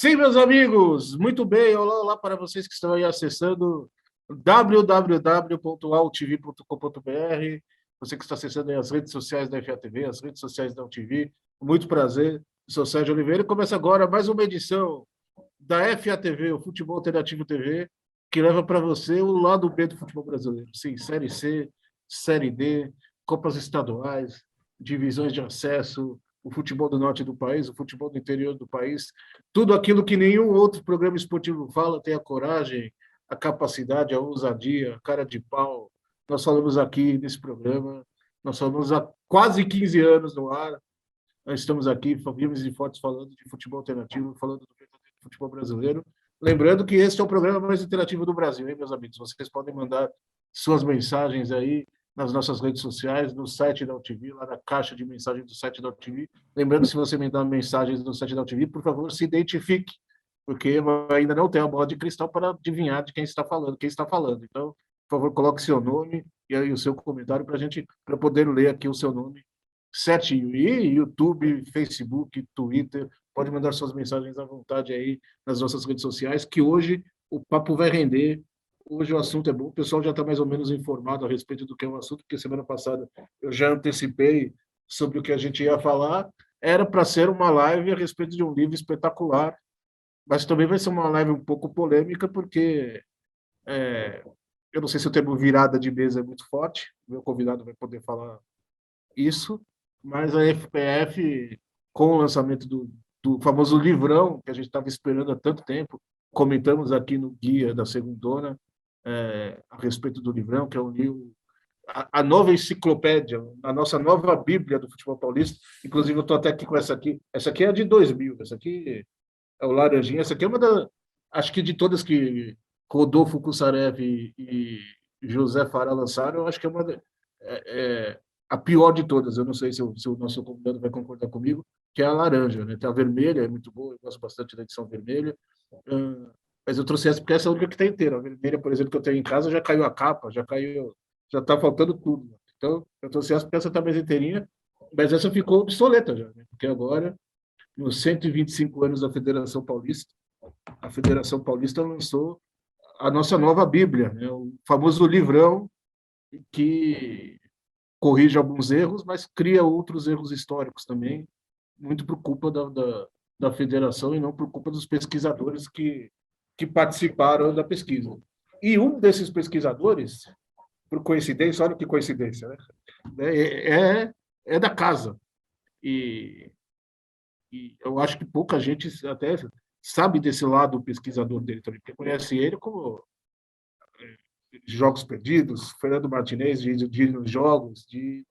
Sim, meus amigos, muito bem. Olá, olá para vocês que estão aí acessando www.altv.com.br. Você que está acessando aí as redes sociais da FATV, as redes sociais da UTV. Muito prazer. Sou Sérgio Oliveira e começa agora mais uma edição da FATV, o Futebol Alternativo TV, que leva para você o lado B do futebol brasileiro. Sim, Série C, Série D, Copas estaduais, divisões de acesso, o futebol do norte do país, o futebol do interior do país, tudo aquilo que nenhum outro programa esportivo fala, tem a coragem, a capacidade, a ousadia, a cara de pau. Nós falamos aqui nesse programa, nós falamos há quase 15 anos no ar, nós estamos aqui, firmes e fortes, falando de futebol alternativo, falando do verdadeiro futebol brasileiro. Lembrando que este é o programa mais interativo do Brasil, hein, meus amigos? Vocês podem mandar suas mensagens aí nas nossas redes sociais, no site da UTV, lá na caixa de mensagens do site da UTV. Lembrando, se você mandar mensagens no site da UTV, por favor, se identifique, porque ainda não tem a bola de cristal para adivinhar de quem está falando, Então, por favor, coloque seu nome e aí o seu comentário para a gente, para poder ler aqui o seu nome certinho. E YouTube, Facebook, Twitter, pode mandar suas mensagens à vontade aí nas nossas redes sociais, que hoje o papo vai render. Hoje o assunto é bom, o pessoal já está mais ou menos informado a respeito do que é o assunto, porque semana passada eu já antecipei sobre o que a gente ia falar. Era para ser uma live a respeito de um livro espetacular, mas também vai ser uma live um pouco polêmica, porque eu não sei se o termo virada de mesa é muito forte, o meu convidado vai poder falar isso, mas a FPF, com o lançamento do famoso livrão, que a gente estava esperando há tanto tempo, comentamos aqui no guia da Segundona, a respeito do livrão, que é um livro, a nova enciclopédia, a nossa nova bíblia do futebol paulista. Inclusive, eu estou até aqui com essa aqui é de 2000, essa aqui é o Laranjinha, essa aqui é uma das, acho que de todas que Rodolfo Kussarev e José Farah lançaram, eu acho que é a pior de todas. Eu não sei se o nosso convidado vai concordar comigo, que é a laranja, né? Tem a vermelha, é muito boa, eu gosto bastante da edição vermelha, mas eu trouxe essa porque essa é a única que está inteira. A vermelha, por exemplo, que eu tenho em casa, já caiu a capa, já está faltando tudo. Então, eu trouxe essa porque essa está mais inteirinha, mas essa ficou obsoleta já, né? Porque agora, nos 125 anos da Federação Paulista, a Federação Paulista lançou a nossa nova Bíblia, né? O famoso livrão que corrige alguns erros, mas cria outros erros históricos também, muito por culpa da federação e não por culpa dos pesquisadores que participaram da pesquisa. E um desses pesquisadores, por coincidência, olha que coincidência, né? É da casa. E eu acho que pouca gente até sabe desse lado pesquisador dele também, porque conhece ele como Jogos Perdidos, Fernando Martinez, de ir nos jogos, de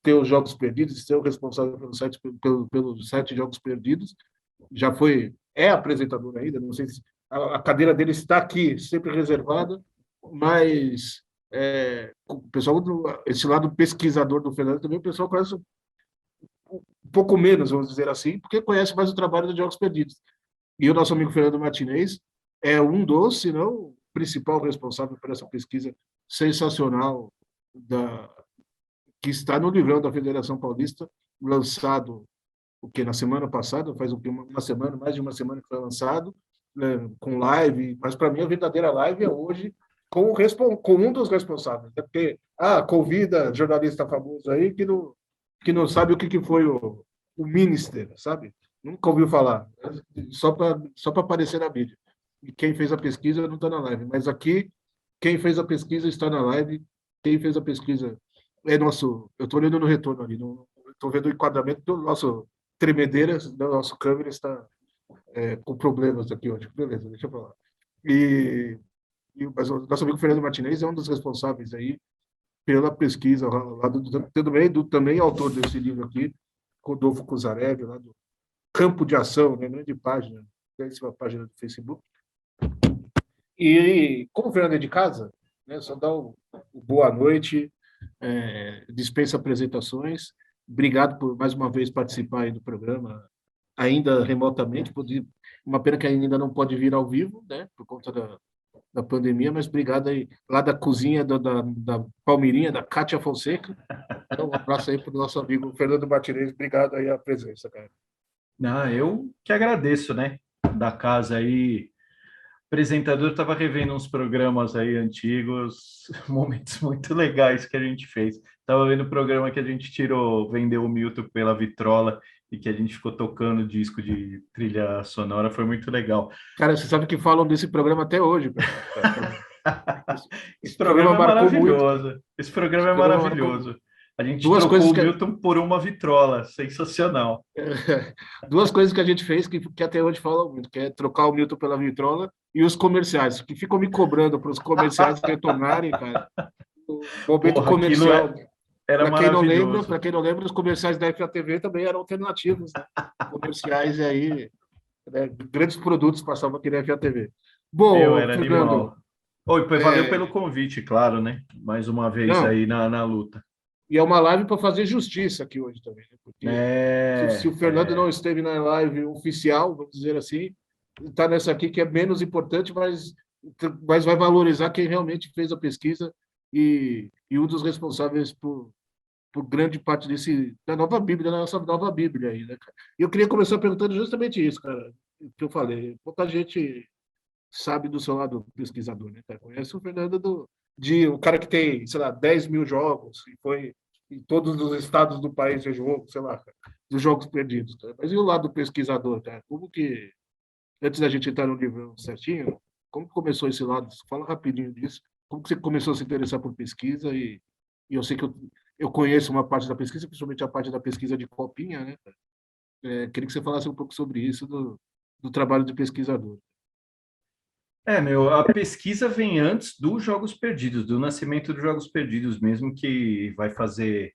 ter os jogos perdidos, de ser o responsável pelos 7 jogos perdidos. Já é apresentador ainda, não sei se a cadeira dele está aqui, sempre reservada, mas o pessoal, esse lado pesquisador do Fernando também, o pessoal conhece um pouco menos, vamos dizer assim, porque conhece mais o trabalho dos Jogos Perdidos. E o nosso amigo Fernando Martinez é um dos, se não o principal responsável por essa pesquisa sensacional que está no livrão da Federação Paulista, lançado na semana passada, faz uma semana, mais de uma semana que foi lançado, né, com live, mas para mim a verdadeira live é hoje com um dos responsáveis, né, porque convida jornalista famoso aí que não sabe o que foi o Minister, sabe? Nunca ouviu falar, só para aparecer na mídia. E quem fez a pesquisa não está na live, mas aqui, quem fez a pesquisa está na live, quem fez a pesquisa nosso. Eu estou olhando no retorno ali, estou vendo o enquadramento do nosso tremedeira, da nossa câmera está com problemas aqui hoje. Beleza, deixa eu falar. Mas o nosso amigo Fernando Martinez é um dos responsáveis aí pela pesquisa lá também autor desse livro aqui, Rodolfo Kussarev, lá do Campo de Ação, né, grande página, uma página do Facebook. E como o Fernando é de casa, né, só dá o boa noite, dispensa apresentações. Obrigado por mais uma vez participar aí do programa, ainda remotamente. Uma pena que ainda não pode vir ao vivo, né, por conta da pandemia, mas obrigado aí, lá da cozinha da Palmeirinha, da Cátia Fonseca. Então, um abraço aí para o nosso amigo Fernando Martinez. Obrigado aí a presença, cara. Não, eu que agradeço, né? Da casa aí. O apresentador estava revendo uns programas aí antigos, momentos muito legais que a gente fez. Tava vendo o programa que a gente tirou, vendeu o Milton pela vitrola e que a gente ficou tocando disco de trilha sonora, foi muito legal. Cara, você sabe que falam desse programa até hoje, cara. Esse, Esse esse programa programa é marcou muito, cara. maravilhoso. Esse Esse programa é programa marcou maravilhoso. A gente duas trocou coisas o que Milton por uma vitrola, sensacional. duas coisas que a gente fez que até hoje falam muito, que é trocar o Milton pela vitrola e os comerciais, que ficam me cobrando para os comerciais retornarem, cara. O momento Porra, aquilo comercial. era Para maravilhoso. quem não lembra, os comerciais da FATV também eram alternativos, né? Comerciais aí, né? Grandes produtos passavam aqui na FATV. Meu, Bom, era Fernando, animal. Oi, pois valeu é, pelo convite, claro, né? Mais uma vez não, aí na luta. e é uma live para fazer justiça aqui hoje também, né? Porque se o Fernando não É. esteve na live oficial, vamos dizer assim, está nessa aqui que é menos importante, mas vai valorizar quem realmente fez a pesquisa e um dos responsáveis por grande parte da nova Bíblia, da nossa nova Bíblia aí, né, cara? E eu queria começar perguntando justamente isso, cara, que eu falei. Pouca gente sabe do seu lado pesquisador, né, cara? Conhece o Fernando o cara que tem, sei lá, 10 mil jogos e foi em todos os estados do país de jogo, sei lá, cara, dos jogos perdidos, cara. Mas e o lado pesquisador, cara? Como que, antes da gente entrar no livro certinho, como que começou esse lado? Fala rapidinho disso. Como que você começou a se interessar por pesquisa e eu sei que eu conheço uma parte da pesquisa, principalmente a parte da pesquisa de copinha, né? Queria que você falasse um pouco sobre isso do trabalho de pesquisador. Meu, a pesquisa vem antes dos Jogos Perdidos, do nascimento dos Jogos Perdidos, mesmo que vai fazer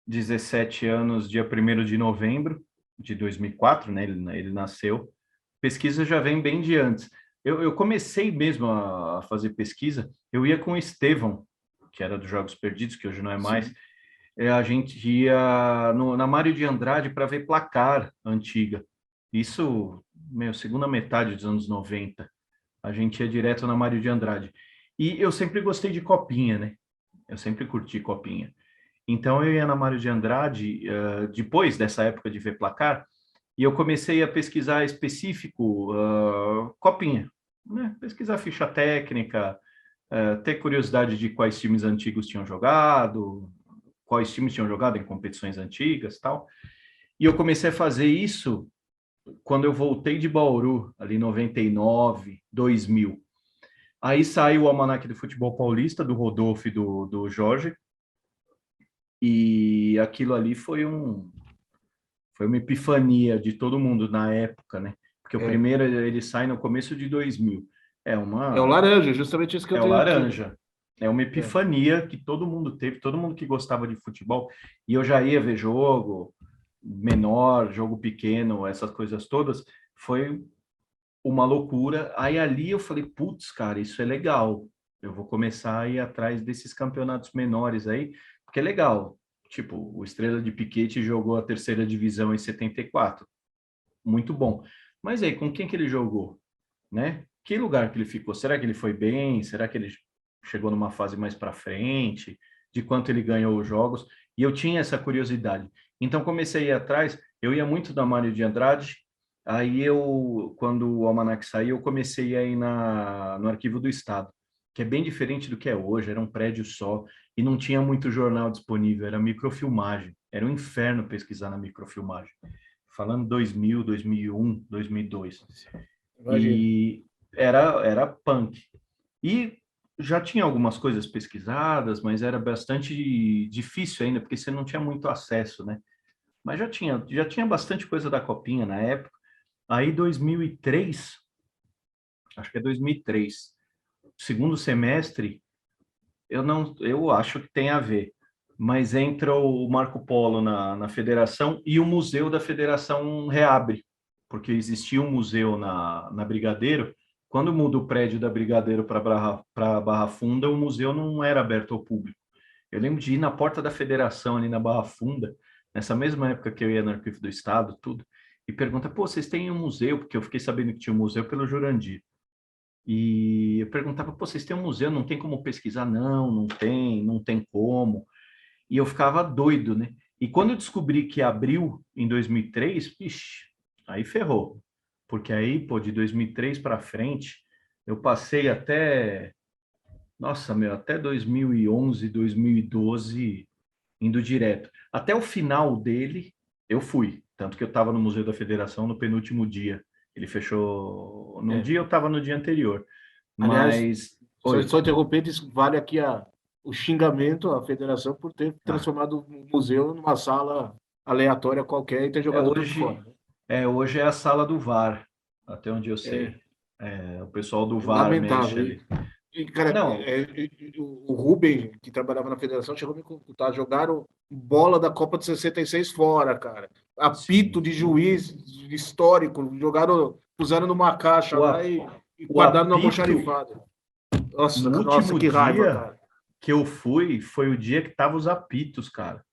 17 anos, dia 1º de novembro de 2004, né? Ele nasceu. Pesquisa já vem bem de antes. Eu comecei mesmo a fazer pesquisa, eu ia com o Estevão, que era dos Jogos Perdidos, que hoje não é mais. Sim. A gente ia na Mário de Andrade para ver placar antiga. Isso, segunda metade dos anos 90. A gente ia direto na Mário de Andrade. E eu sempre gostei de copinha, né? Eu sempre curti copinha. Então eu ia na Mário de Andrade, depois dessa época de ver placar, e eu comecei a pesquisar específico copinha, né? Pesquisar ficha técnica, ter curiosidade de quais times antigos tinham jogado, quais times tinham jogado em competições antigas, tal. E eu comecei a fazer isso quando eu voltei de Bauru, ali em 99, 2000. Aí saiu o Almanaque do Futebol Paulista, do Rodolfo e do Jorge, e aquilo ali foi uma epifania de todo mundo na época, né? Porque o É, primeiro ele sai no começo de 2000. É é o uma laranja, justamente isso que eu é o tenho aqui, né? laranja. É uma É. epifania que todo mundo teve, todo mundo que gostava de futebol. E eu já ia ver jogo menor, jogo pequeno, essas coisas todas. Foi uma loucura. Aí ali eu falei, putz, cara, isso é legal. Eu vou começar a ir atrás desses campeonatos menores aí, porque é legal. Tipo, o Estrela de Piquete jogou a terceira divisão em 74. Muito bom. Mas aí, com quem que ele jogou? Né? Que lugar que ele ficou? Será que ele foi bem? Será que ele chegou numa fase mais para frente? De quanto ele ganhou os jogos? E eu tinha essa curiosidade. Então comecei a ir atrás. Eu ia muito da Mário de Andrade. Aí eu, quando o Almanac saiu, eu comecei a ir no Arquivo do Estado, que é bem diferente do que é hoje. Era um prédio só e não tinha muito jornal disponível. Era microfilmagem. Era um inferno pesquisar na microfilmagem. Falando 2000, 2001, 2002. Imagina. E era punk. E já tinha algumas coisas pesquisadas, mas era bastante difícil ainda, porque você não tinha muito acesso, né? Mas já tinha bastante coisa da Copinha na época. Aí 2003, acho que é 2003, segundo semestre, eu acho que tem a ver, mas entra o Marco Polo na federação e o museu da federação reabre, porque existia um museu na Brigadeiro. Quando muda o prédio da Brigadeiro para Barra Funda, o museu não era aberto ao público. Eu lembro de ir na porta da federação ali na Barra Funda, nessa mesma época que eu ia no Arquivo do Estado, tudo, e pergunta, pô, vocês têm um museu? Porque eu fiquei sabendo que tinha um museu pelo Jurandir. E eu perguntava, pô, vocês têm um museu, não tem como pesquisar? Não, não tem como. E eu ficava doido, né? E quando eu descobri que abriu em 2003, ixi, aí ferrou. Porque aí, pô, de 2003 para frente, eu passei até, nossa, meu, até 2011, 2012 indo direto. Até o final dele, eu fui. Tanto que eu estava no Museu da Federação no penúltimo dia. Ele fechou num É. dia, eu estava no dia anterior. Aliás, Mas, só oi, interrompendo, isso vale aqui o xingamento à federação por ter ah, transformado o museu numa sala aleatória qualquer e ter é jogado tudo fora, hoje, né? hoje é a sala do VAR, até onde eu É, sei. É, o pessoal do VAR mexe lamentável. ali. Cara, Não, o Rubem, que trabalhava na federação, chegou a me contar, jogaram bola da Copa de 66 fora, cara. Apito sim. de juiz histórico, jogaram, puseram numa caixa O, lá a- e o guardaram na apito, almoxarifada. Nossa, no nossa, último que raiva, dia cara. que eu fui, foi o dia que tava os apitos, cara.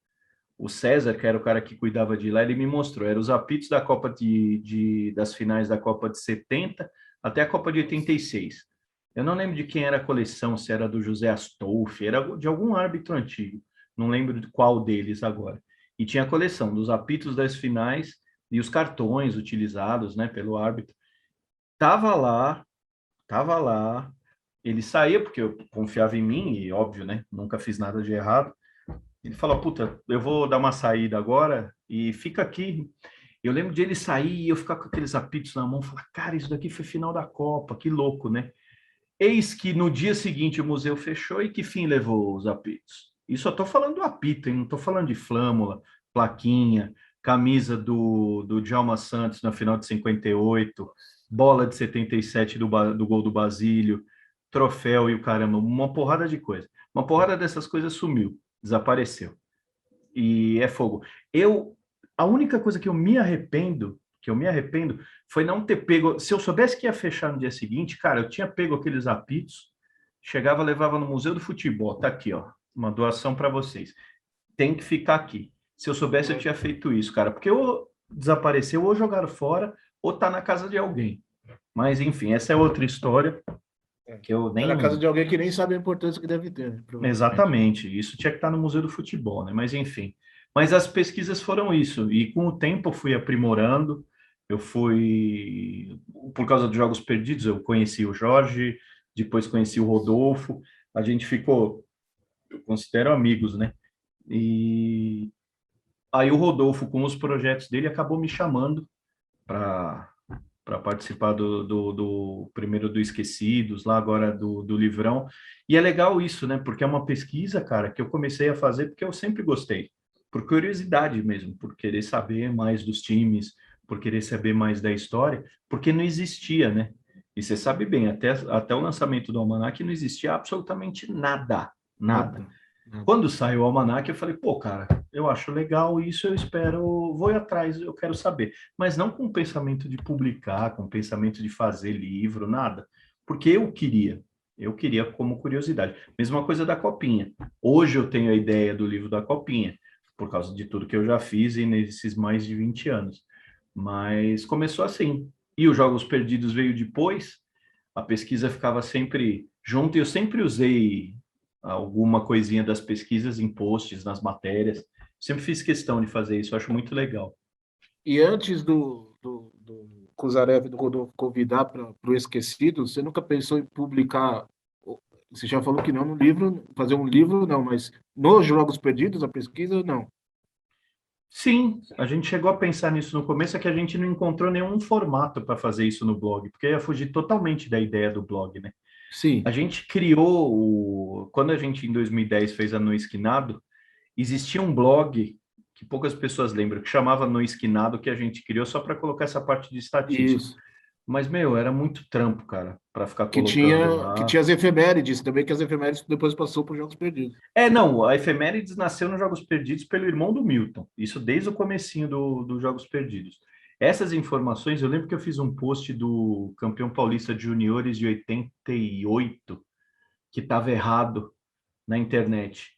O César, que era o cara que cuidava de lá, ele me mostrou. Eram os apitos da Copa das finais da Copa de 70 até a Copa de 86. Eu não lembro de quem era a coleção, se era do José Astolfi, era de algum árbitro antigo. Não lembro de qual deles agora. E tinha a coleção dos apitos das finais e os cartões utilizados, né, pelo árbitro. Tava lá, tava lá. Ele saía porque eu confiava em mim e óbvio, né, nunca fiz nada de errado. Ele falou, puta, eu vou dar uma saída agora e fica aqui. Eu lembro de ele sair e eu ficar com aqueles apitos na mão, falar, cara, isso daqui foi final da Copa, que louco, né? Eis que no dia seguinte o museu fechou e que fim levou os apitos? Isso eu tô falando do apito, hein? Não tô falando de flâmula, plaquinha, camisa do Djalma Santos na final de 58, bola de 77 do gol do Basílio, troféu e o caramba, uma porrada de coisa. Uma porrada dessas coisas sumiu, desapareceu e é fogo. Eu, a única coisa que eu me arrependo, foi não ter pego. Se eu soubesse que ia fechar no dia seguinte, cara, eu tinha pego aqueles apitos, chegava, levava no Museu do Futebol. Tá aqui, ó, uma doação para vocês. Tem que ficar aqui. Se eu soubesse, eu tinha feito isso, cara, porque ou desapareceu, ou jogaram fora, ou tá na casa de alguém. Mas enfim, essa é outra história que eu Tá na casa nem de alguém que nem sabe a importância que deve ter, né? Provavelmente. Exatamente, isso tinha que estar no Museu do Futebol, né? Mas enfim. Mas as pesquisas foram isso, e com o tempo eu fui aprimorando, eu fui, por causa dos Jogos Perdidos, eu conheci o Jorge, depois conheci o Rodolfo, a gente ficou, eu considero amigos, né? E aí o Rodolfo, com os projetos dele, acabou me chamando para participar do primeiro do Esquecidos, lá agora do Livrão. E é legal isso, né? Porque é uma pesquisa, cara, que eu comecei a fazer porque eu sempre gostei, por curiosidade mesmo, por querer saber mais dos times, por querer saber mais da história, porque não existia, né? E você sabe bem, até o lançamento do Almanac não existia absolutamente nada, nada. Nada, nada. Quando saiu o Almanac, eu falei, pô, cara, eu acho legal isso, eu espero, vou ir atrás, eu quero saber. Mas não com o pensamento de publicar, com o pensamento de fazer livro, nada. Porque eu queria como curiosidade. Mesma coisa da Copinha. Hoje eu tenho a ideia do livro da Copinha, por causa de tudo que eu já fiz e nesses mais de 20 anos. Mas começou assim. E os Jogos Perdidos veio depois, a pesquisa ficava sempre junto e eu sempre usei alguma coisinha das pesquisas em posts, nas matérias. Sempre fiz questão de fazer isso, eu acho muito legal. E antes do Kuzarev e do Rodolfo convidar para o Esquecido, você nunca pensou em publicar? Você já falou que não no livro, fazer um livro, não, mas nos Jogos Perdidos, a pesquisa, não. Sim, a gente chegou a pensar nisso no começo, é que a gente não encontrou nenhum formato para fazer isso no blog, porque ia fugir totalmente da ideia do blog, né? A Sim, gente criou quando a gente em 2010 fez a No Esquinado, existia um blog que poucas pessoas lembram, que chamava No Esquinado, que a gente criou só para colocar essa parte de estatística. isso. Mas, meu, era muito trampo, cara, para ficar colocando Que lá. tinha as efemérides também, que as efemérides depois passou para os Jogos Perdidos. É, não, a Efemérides nasceu nos Jogos Perdidos pelo irmão do Milton. Isso desde o comecinho dos Jogos Perdidos. Essas informações, eu lembro que eu fiz um post do campeão paulista de juniores de 88, que estava errado na internet.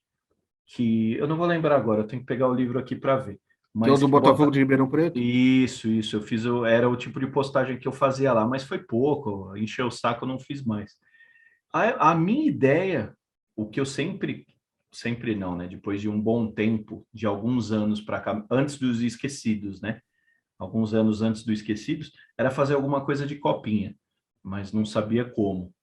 Que eu não vou lembrar agora, eu tenho que pegar o livro aqui para ver. Que é o Mas do que Botafogo bota de Ribeirão Preto? isso, eu fiz, era o tipo de postagem que eu fazia lá, mas foi pouco, encheu o saco, eu não fiz mais. A minha ideia, o que eu sempre sempre não, né? Depois de um bom tempo, de alguns anos para cá, antes dos Esquecidos, né? Alguns anos antes do Esquecidos, era fazer alguma coisa de copinha, mas não sabia como,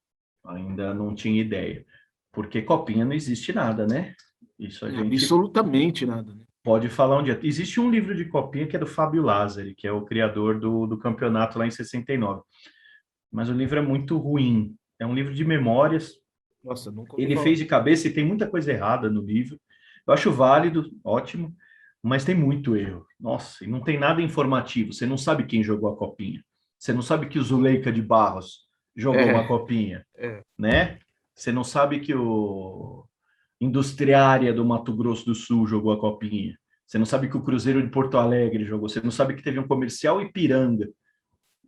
ainda não tinha ideia. Porque copinha não existe nada, né? Isso a gente Absolutamente nada, né? pode falar um dia. Existe um livro de copinha que é do Fábio Lázari, que é o criador do campeonato lá em 69. Mas o livro é muito ruim. É um livro de memórias. Nossa, nunca ouvi Ele falar. fez de cabeça e tem muita coisa errada no livro. Eu acho válido, ótimo, mas tem muito erro. Nossa, e não tem nada informativo. Você não sabe quem jogou a copinha. Você não sabe que o Zuleika de Barros jogou uma É, copinha, é. né? Você não sabe que o Industriária do Mato Grosso do Sul jogou a copinha. Você não sabe que o Cruzeiro de Porto Alegre jogou. Você não sabe que teve um Comercial Ipiranga,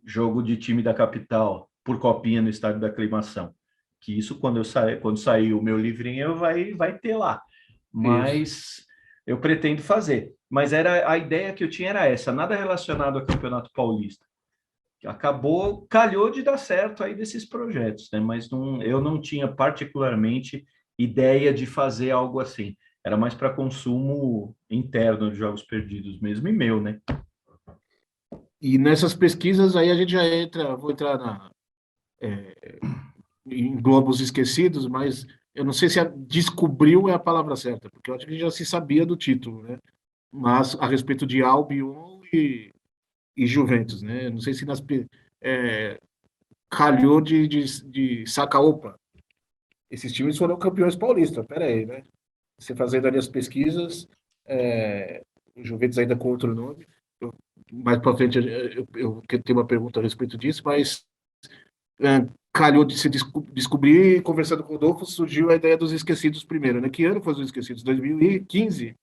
jogo de time da capital, por copinha no estádio da Aclimação. Que isso, quando sair o meu livrinho, vai ter lá. Isso. Mas eu pretendo fazer. Mas era a ideia que eu tinha era essa, nada relacionado ao Campeonato Paulista. Acabou, calhou de dar certo aí desses projetos, né? Mas não, eu não tinha particularmente ideia de fazer algo assim. Era mais para consumo interno de jogos perdidos mesmo, e meu, né? E nessas pesquisas aí a gente já entra, vou entrar em Globos Esquecidos, mas eu não sei se descobriu é a palavra certa, porque eu acho que já se sabia do título, né? Mas a respeito de Albion e Juventus, né? Não sei se é, calhou de sacar, opa, esses times foram campeões paulistas, pera aí, né? Você fazendo ali as pesquisas, o Juventus ainda com outro nome, mais para frente eu tenho uma pergunta a respeito disso, mas calhou de se descobrir, e conversando com o Rodolfo, surgiu a ideia dos Esquecidos primeiro, né? Que ano foi os Esquecidos? 2015?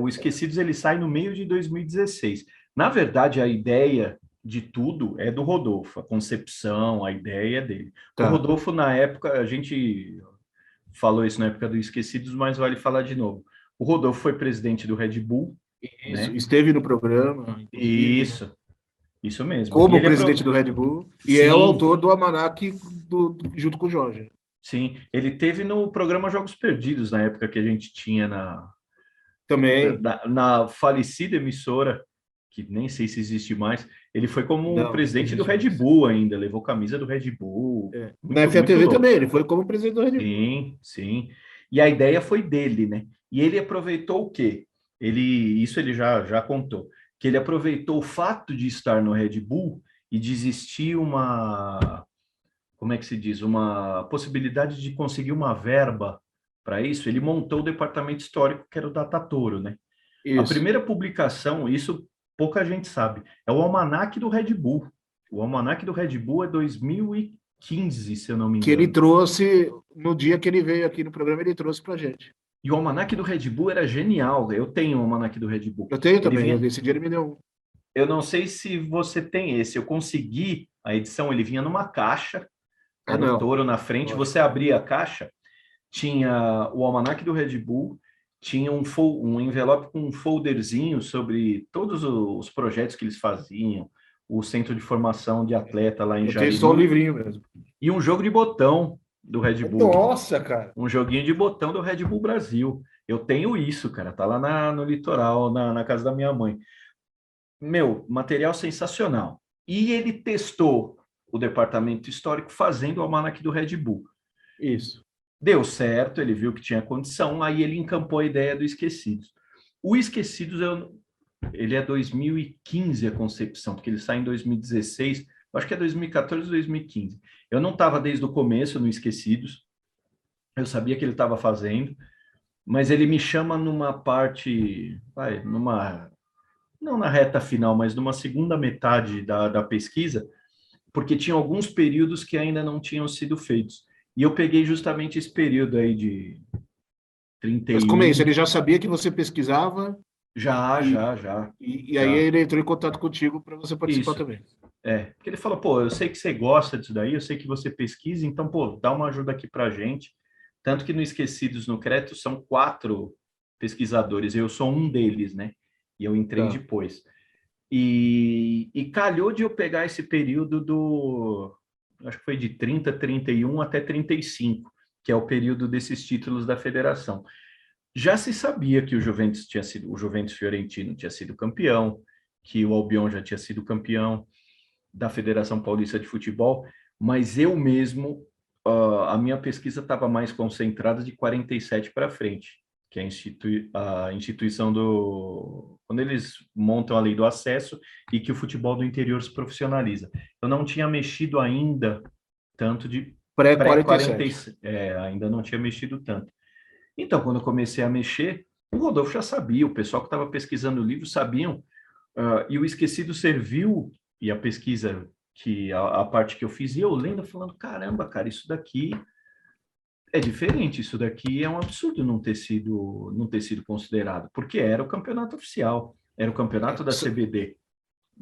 O Esquecidos ele sai no meio de 2016. Na verdade, a ideia de tudo é do Rodolfo, a concepção, a ideia dele. O Tá. Rodolfo, na época, a gente falou isso na época do Esquecidos, mas vale falar de novo. O Rodolfo foi presidente do Red Bull, Isso, né? esteve no programa, inclusive, né? Isso mesmo. E Como ele presidente do Red Bull, e é o sim, autor do Almanac junto com o Jorge. sim, ele teve no programa Jogos Perdidos na época que a gente tinha Também. na falecida emissora, que nem sei se existe mais. Ele foi como Não presidente do existe Red mais. Bull ainda, levou camisa do Red Bull. É. Na Muito, muito FATV também, louco. ele foi como presidente do Red Bull. Sim, sim. E a ideia foi dele, né? E ele aproveitou o quê? Isso ele já contou, que ele aproveitou o fato de estar no Red Bull e de existir como é que se diz? Uma possibilidade de conseguir uma verba para isso. Ele montou o departamento histórico, que era o Datatoro, né? A Isso. primeira publicação, isso pouca gente sabe, é o Almanac do Red Bull. O Almanac do Red Bull é 2015, se eu não me Que ele engano. trouxe, no dia que ele veio aqui no programa, ele trouxe pra gente. E o Almanac do Red Bull era genial. Eu tenho o Almanac do Red Bull. Eu tenho Ele também, vinha. esse dia ele me deu um. Eu não sei se você tem esse. Eu consegui a edição. Ele vinha numa caixa. Ah, Era o não. touro na frente. Lógico. Você abria a caixa, tinha o Almanac do Red Bull, tinha um envelope com um folderzinho sobre todos os projetos que eles faziam, o centro de formação de atleta lá em Eu tenho só o Jarinu, livrinho mesmo. e um jogo de botão do Red Bull. Nossa, cara. Um joguinho de botão do Red Bull Brasil. Eu tenho isso, cara. Tá lá no litoral, na casa da minha mãe. Meu, material sensacional. E ele testou o departamento histórico fazendo o almanac do Red Bull. Isso. Deu certo, ele viu que tinha condição, aí ele encampou a ideia do Esquecidos. O Esquecidos, ele é 2015 a concepção, porque ele sai em 2016, acho que é 2014 ou 2015. Eu não estava desde o começo no Esquecidos, eu sabia que ele estava fazendo, mas ele me chama numa parte, não na reta final, mas numa segunda metade da pesquisa, porque tinha alguns períodos que ainda não tinham sido feitos. E eu peguei justamente esse período aí de Mas como é isso? 31. Ele já sabia que você pesquisava Já, e, já, já, e aí já. ele entrou em contato contigo para você participar Isso. também. Porque ele falou, pô, eu sei que você gosta disso daí, eu sei que você pesquisa, então, pô, dá uma ajuda aqui pra gente. Tanto que no Esquecidos no Crédito são 4 pesquisadores, eu sou um deles, né? E eu entrei Tá. depois. E calhou de eu pegar esse período acho que foi de 30, 31 até 35, que é o período desses títulos da federação. já se sabia que o Juventus Fiorentino tinha sido campeão, que o Albion já tinha sido campeão da Federação Paulista de Futebol, mas eu mesmo, a minha pesquisa estava mais concentrada de 47 para frente, que é a instituição quando eles montam a lei do acesso e que o futebol do interior se profissionaliza. Eu não tinha mexido ainda tanto de Pré-47. ainda não tinha mexido tanto. Então, quando eu comecei a mexer, o Rodolfo já sabia, o pessoal que estava pesquisando o livro sabiam, e o Esquecido serviu, e a pesquisa, a parte que eu fiz, e eu lendo, falando, caramba, cara, isso daqui é diferente, isso daqui é um absurdo não ter sido considerado, porque era o campeonato oficial, era o campeonato da CBD,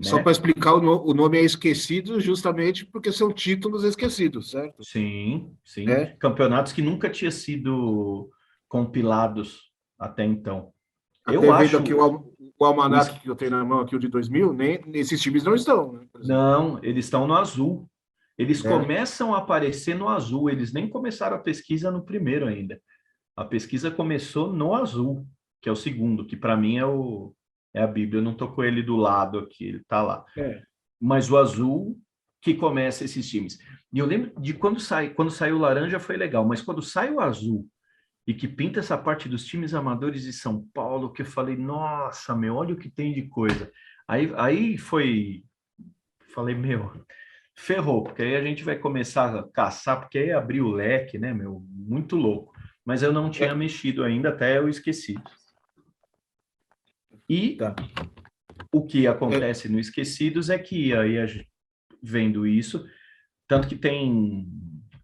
Só né? para explicar, o nome é Esquecido justamente porque são títulos esquecidos, certo? Sim, sim. É. Campeonatos que nunca tinham sido compilados até então. Eu Até vendo acho aqui o o, almanac que eu tenho na mão aqui, o de 2000, nem esses times não estão, né? Por exemplo. Não, eles estão no azul. Eles É. começam a aparecer no azul. Eles nem começaram a pesquisa no primeiro ainda. A pesquisa começou no azul, que é o segundo, que para mim é a Bíblia. Eu não estou com ele do lado aqui, ele está lá. É. Mas o azul que começa esses times. E eu lembro de quando saiu o laranja foi legal, mas quando sai o azul e que pinta essa parte dos times amadores de São Paulo, que eu falei, nossa, meu, olha o que tem de coisa. Aí falei, meu, ferrou, porque aí a gente vai começar a caçar, porque aí abriu o leque, né, meu? Muito louco. Mas eu não tinha É. mexido ainda, até eu esqueci. E Tá. o que É. acontece no Esquecidos é que aí vendo isso, tanto que tem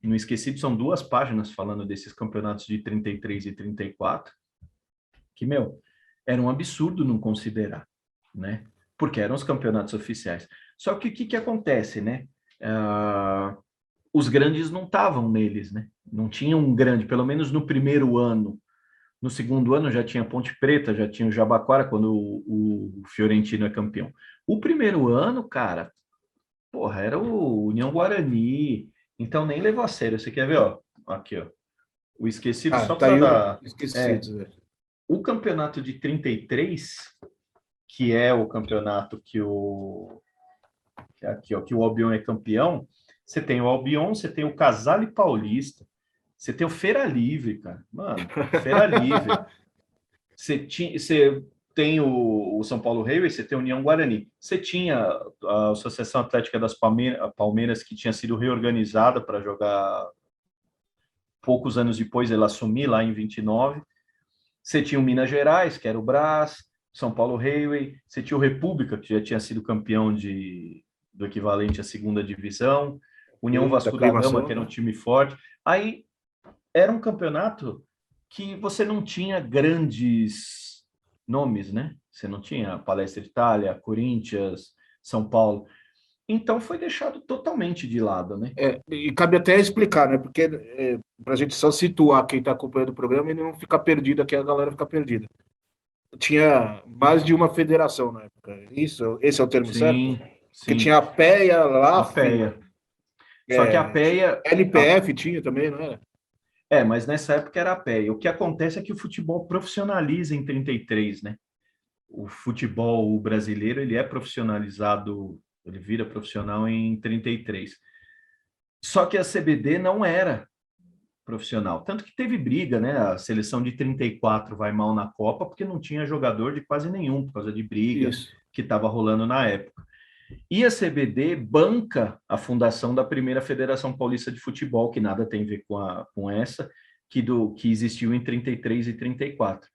no Esquecidos são 2 páginas falando desses campeonatos de 33 e 34, que, meu, era um absurdo não considerar, né? Porque eram os campeonatos oficiais. Só que o que acontece, né? Os grandes não estavam neles, né? Não tinha um grande, pelo menos no primeiro ano. No segundo ano já tinha Ponte Preta, já tinha o Jabaquara, quando o Fiorentino é campeão. O primeiro ano, cara, porra, era o União Guarani, então nem levou a sério. Você quer ver, ó? Aqui, ó. O Esquecido, Ah, só tá para aí o dar. Esquecidos. Né? O campeonato de 33, que é o campeonato que aqui, ó, que o Albion é campeão, você tem o Albion, você tem o Casale Paulista, você tem o Feira Livre, cara. Mano, Feira Livre. Você tem o São Paulo Railway, você tem a União Guarani. Você tinha a Associação Atlética das Palmeiras, que tinha sido reorganizada para jogar poucos anos depois, ela assumir lá em 29. Você tinha o Minas Gerais, que era o Brás, São Paulo Railway, você tinha o República, que já tinha sido campeão do equivalente à segunda divisão, União Da Vasco da Gama, que aclamação, era um né? time forte. Aí era um campeonato que você não tinha grandes nomes, né? Você não tinha Palestra Itália, Corinthians, São Paulo. Então foi deixado totalmente de lado, né? E cabe até explicar, né? Porque para a gente só situar quem está acompanhando o programa e não ficar perdido aqui, a galera ficar perdida. Tinha mais de uma federação na época. Isso, esse é o termo certo? Sim, Porque sim. tinha a PEA, a A LAF, PEA. Só que a PEA. LPF tinha também, não era? Mas nessa época era a PEA. O que acontece é que o futebol profissionaliza em 33, né? O futebol brasileiro, ele é profissionalizado, ele vira profissional em 33. Só que a CBD não era profissional. Tanto que teve briga, né? A seleção de 34 vai mal na Copa porque não tinha jogador de quase nenhum, por causa de briga Isso. que estava rolando na época. E a CBD banca a fundação da primeira Federação Paulista de Futebol, que nada tem a ver com essa, que existiu em 33 e 34.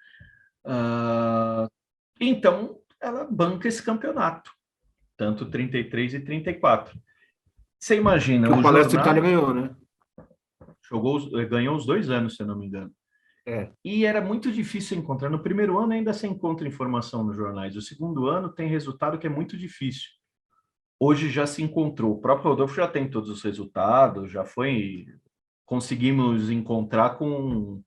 Então, ela banca esse campeonato, tanto 33 e 34. Você imagina, Que o o Palestra Itália jornal ganhou, né? ganhou os 2 anos, se eu não me engano. É. E era muito difícil encontrar. No primeiro ano ainda se encontra informação nos jornais. O segundo ano tem resultado que é muito difícil. Hoje já se encontrou. O próprio Rodolfo já tem todos os resultados, já foi. Conseguimos encontrar com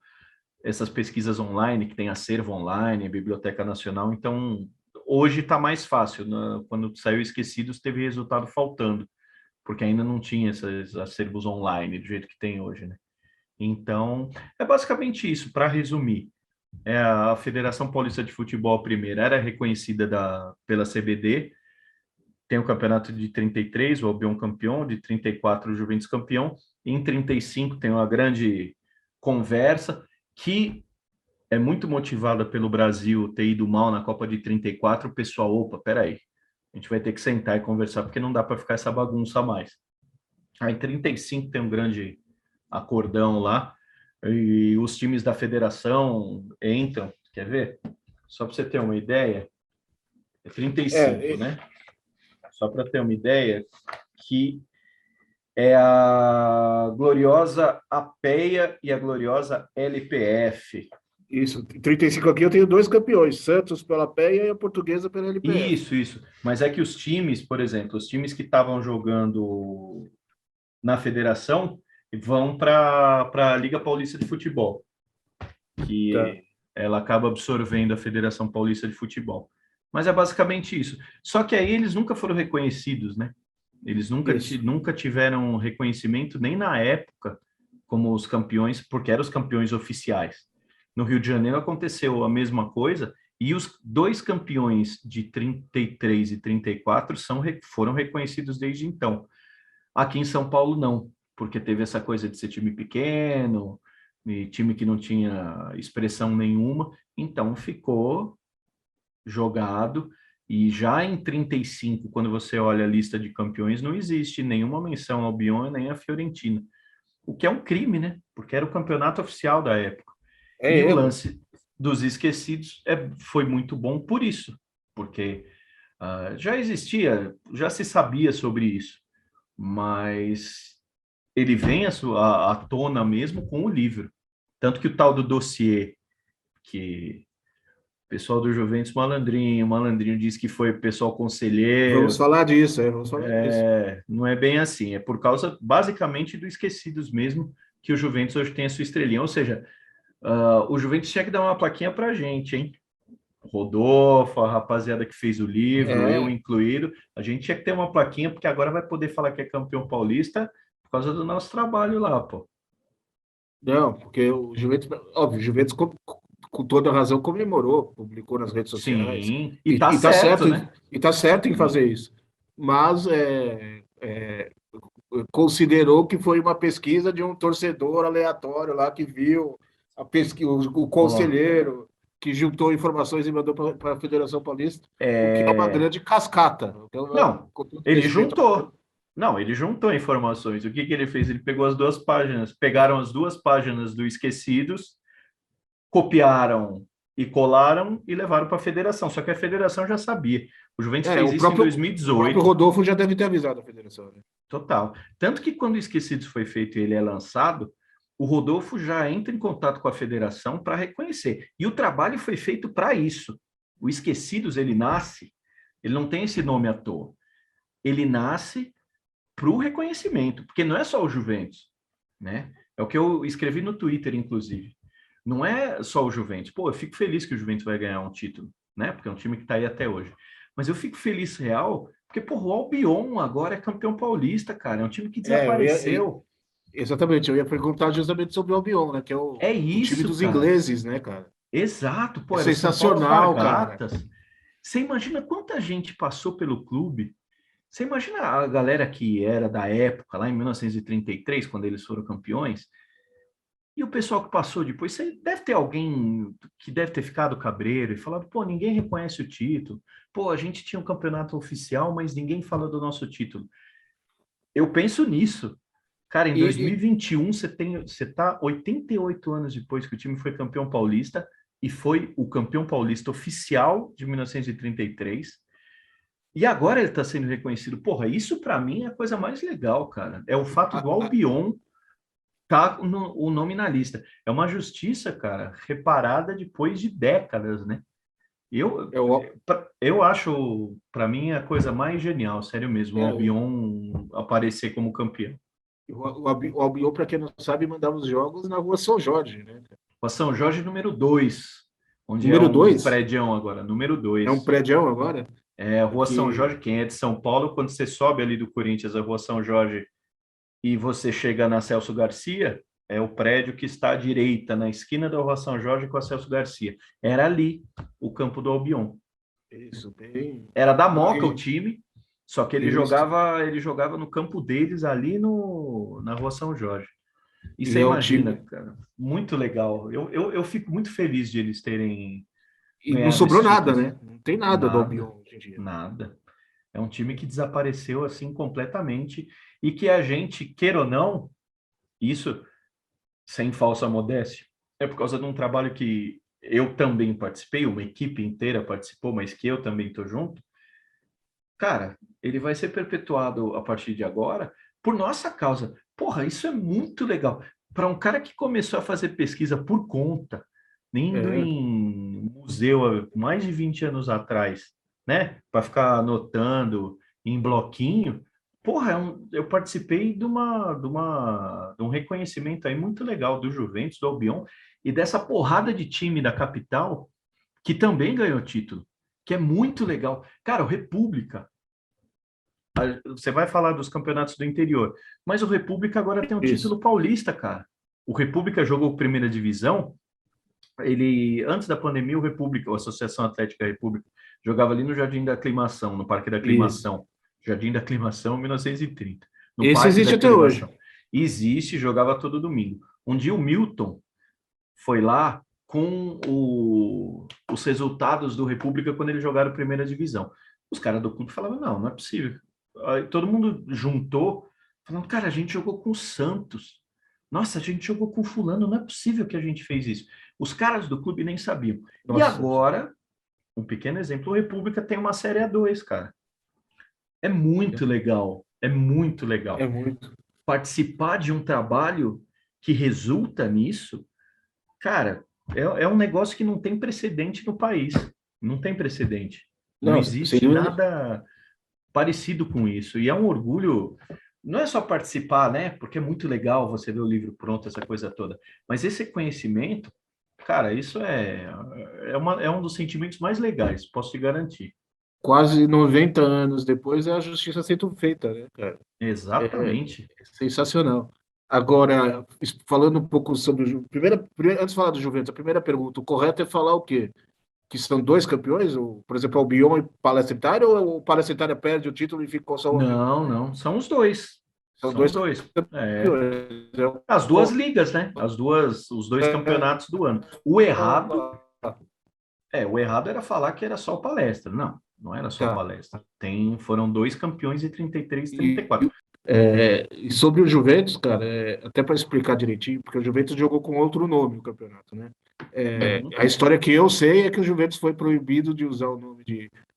essas pesquisas online, que tem acervo online, Biblioteca Nacional. Então, hoje está mais fácil. Né? Quando saiu Esquecidos, teve resultado faltando, porque ainda não tinha esses acervos online do jeito que tem hoje, né? Então, é basicamente isso, para resumir. A Federação Paulista de Futebol, primeiro, era reconhecida pela CBD. Tem o campeonato de 33, o Albion campeão, de 34, o Juventus campeão. Em 35 tem uma grande conversa que é muito motivada pelo Brasil ter ido mal na Copa de 34. O pessoal, opa, peraí, a gente vai ter que sentar e conversar, porque não dá para ficar essa bagunça a mais. Aí em 35 tem um grande acordão lá, e os times da federação entram, quer ver? Só para você ter uma ideia, é 35, né? Só para ter uma ideia, que é a gloriosa APEA e a gloriosa LPF. Isso, 35 aqui eu tenho 2 campeões, Santos pela PEA e a Portuguesa pela LPF. Isso. Mas é que os times, por exemplo, os times que estavam jogando na federação vão para a Liga Paulista de Futebol, que Tá. ela acaba absorvendo a Federação Paulista de Futebol. Mas é basicamente isso. Só que aí eles nunca foram reconhecidos, né? Eles nunca tiveram reconhecimento, nem na época, como os campeões, porque eram os campeões oficiais. No Rio de Janeiro aconteceu a mesma coisa, e os 2 campeões de 33 e 34 foram reconhecidos desde então. Aqui em São Paulo, não, porque teve essa coisa de ser time pequeno, e time que não tinha expressão nenhuma, então ficou jogado. E já em 35, quando você olha a lista de campeões, não existe nenhuma menção ao Albion nem à Fiorentina, o que é um crime, né? Porque era o campeonato oficial da época. É E o erro. lance dos esquecidos foi muito bom por isso, porque já existia, já se sabia sobre isso, mas ele vem à tona mesmo com o livro. Tanto que o tal do dossiê, que o pessoal do Juventus Malandrinho diz que foi o pessoal Vamos conselheiro. falar disso, vamos falar disso. Não é bem assim, é por causa basicamente do Esquecidos mesmo que o Juventus hoje tem a sua estrelinha. Ou seja, o Juventus tinha que dar uma plaquinha pra gente, hein? Rodolfo, a rapaziada que fez o livro, eu É, incluído, a gente tinha que ter uma plaquinha, porque agora vai poder falar que é campeão paulista por causa do nosso trabalho lá, pô. não, porque o Juventus, óbvio, o Juventus com toda razão comemorou, publicou nas redes sociais, Sim, e e, tá e tá certo, certo, né? e tá certo em Sim. fazer isso. Mas considerou que foi uma pesquisa de um torcedor aleatório lá que viu a pesquisa, o Ó, conselheiro que juntou informações e mandou para a Federação Paulista, o que é uma é... grande cascata. Então, Não, com todo ele respeito. juntou. Não, ele juntou informações. O que que ele fez? Ele pegou as 2 páginas, pegaram as 2 páginas do Esquecidos, copiaram e colaram e levaram para a federação. Só que a federação já sabia. O Juventus É, fez isso em o próprio 2018, Rodolfo já deve ter avisado a federação, né? total. Tanto que quando o Esquecidos foi feito e ele é lançado, o Rodolfo já entra em contato com a federação para reconhecer. E o trabalho foi feito para isso. O Esquecidos, ele nasce, ele não tem esse nome à toa. Ele nasce para o reconhecimento, porque não é só o Juventus, né? É o que eu escrevi no Twitter, inclusive. Não é só o Juventus. Pô, eu fico feliz que o Juventus vai ganhar um título, né? Porque é um time que está aí até hoje. Mas eu fico feliz real, porque, porra, o Albion agora é campeão paulista, cara. É um time que É, desapareceu. exatamente, eu ia perguntar justamente sobre o Albion, né? Que é É o time isso, dos cara. ingleses, né, cara? Exato, É pô, era o São Paulo sensacional, cara. Alpargatas. Você imagina quanta gente passou pelo clube. Você imagina a galera que era da época, lá em 1933, quando eles foram campeões, e o pessoal que passou depois, você deve ter alguém que deve ter ficado cabreiro e falado, pô, ninguém reconhece o título. Pô, a gente tinha um campeonato oficial, mas ninguém fala do nosso título. Eu penso nisso. Cara, em E, e- 2021, você tá 88 anos depois que o time foi campeão paulista e foi o campeão paulista oficial de 1933. E agora ele está sendo reconhecido. Porra, isso para mim é a coisa mais legal, cara. É o fato a- do a- Albion tá o nome na lista. É uma justiça, cara, reparada depois de décadas, né? Eu, é o, eu acho, para mim, a coisa mais genial, sério mesmo, o é, Albion aparecer como campeão. o Albion, para quem não sabe, mandava os jogos na rua São Jorge, né? O São Jorge número 2, onde é Número um 2 prédião agora, número é um 2. prédião agora, É a Rua São porque Jorge, quem é de São Paulo, quando você sobe ali do Corinthians, a Rua São Jorge, e você chega na Celso Garcia, é o prédio que está à direita, na esquina da Rua São Jorge com a Celso Garcia. Era ali o campo do Albion. Isso, bem. Era da Moca o time, só que Isso. ele jogava no campo deles ali na Rua São Jorge. E E você é um imagina, time. cara, muito legal. Eu fico muito feliz de eles terem E não ganhado sobrou esses nada, títulos. né? Não tem nada do Nada, Albion hoje em dia. nada. É um time que desapareceu assim completamente e que a gente, queira ou não, isso sem falsa modéstia, é por causa de um trabalho que eu também participei, uma equipe inteira participou, mas que eu também estou junto. Cara, ele vai ser perpetuado a partir de agora por nossa causa. Porra, isso é muito legal. Para um cara que começou a fazer pesquisa por conta, indo É, em museu há mais de 20 anos atrás, né? Para ficar anotando em bloquinho. Porra, eu participei de um reconhecimento aí muito legal do Juventus, do Albion, e dessa porrada de time da capital que também ganhou título, que é muito legal. Cara, o República, você vai falar dos campeonatos do interior, mas o República agora tem o isso. título paulista, cara. O República jogou primeira divisão, ele, antes da pandemia, o República, a Associação Atlética República, jogava ali no Jardim da Aclimação, no Parque da Isso. Aclimação. Jardim da Aclimação, 1930. No Esse Parque da existe até hoje. Aclimação. Existe, jogava todo domingo. Um dia o Milton foi lá com os resultados do República quando eles jogaram primeira divisão. Os caras do clube falavam, não, não é possível. Aí todo mundo juntou, falando, cara, a gente jogou com o Santos. Nossa, a gente jogou com fulano, não é possível que a gente fez isso. Os caras do clube nem sabiam. E Nossa, agora, um pequeno exemplo, o República tem uma Série A2, cara. É muito legal, é muito é legal. muito. Participar de um trabalho que resulta nisso, cara, é um negócio que não tem precedente no país. Não tem precedente. Não Não, sem existe dúvida. nada parecido com isso. E é um orgulho, não é só participar, né? Porque é muito legal você ver o livro pronto, essa coisa toda. Mas esse conhecimento, cara, isso é um dos sentimentos mais legais, posso te garantir. Quase 90 anos depois, é a justiça sendo feita, né, cara? É Exatamente. sensacional. Agora, falando um pouco sobre o antes de falar do Juventus, a primeira pergunta, o correto é falar o quê? Que são dois campeões, por exemplo, Albion e Palestra Itália, ou o Palestra Itália perde o título e ficou só o Albion? Não, não, são os dois. São São os dois dois. É. campeões. É As duas ligas, né? Os dois campeonatos do ano. O errado era falar que era só o Palestra. Não, não era só o tá. Palestra. Foram dois campeões em 33 e E, 34. e sobre o Juventus, cara, até para explicar direitinho, porque o Juventus jogou com outro nome o campeonato, né? Uhum. A história que eu sei é que o Juventus foi proibido de usar o nome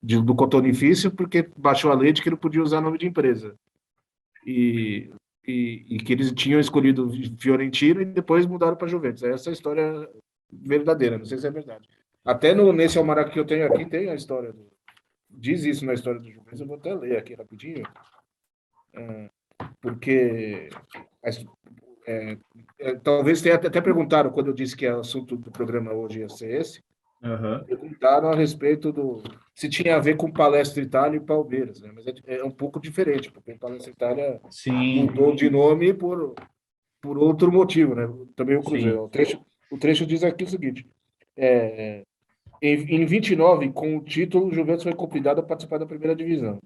do cotonifício porque baixou a lei de que não podia usar nome de empresa. E, e que eles tinham escolhido Fiorentino e depois mudaram para Juventus. Essa é a história verdadeira, não sei se é verdade. Até nesse almanac que eu tenho aqui tem a história diz isso na história do Juventus, eu vou até ler aqui rapidinho, porque é, talvez tenha até perguntaram quando eu disse que o assunto do programa hoje ia ser esse, Uhum. perguntaram a respeito se tinha a ver com Palestra Itália e Palmeiras, né? Mas é um pouco diferente, porque Palestra Itália Sim, mudou de nome por outro motivo, né? Também o Cruzeiro. sim. O trecho diz aqui o seguinte: em 29, com o título, o Juventus foi convidado a participar da primeira divisão.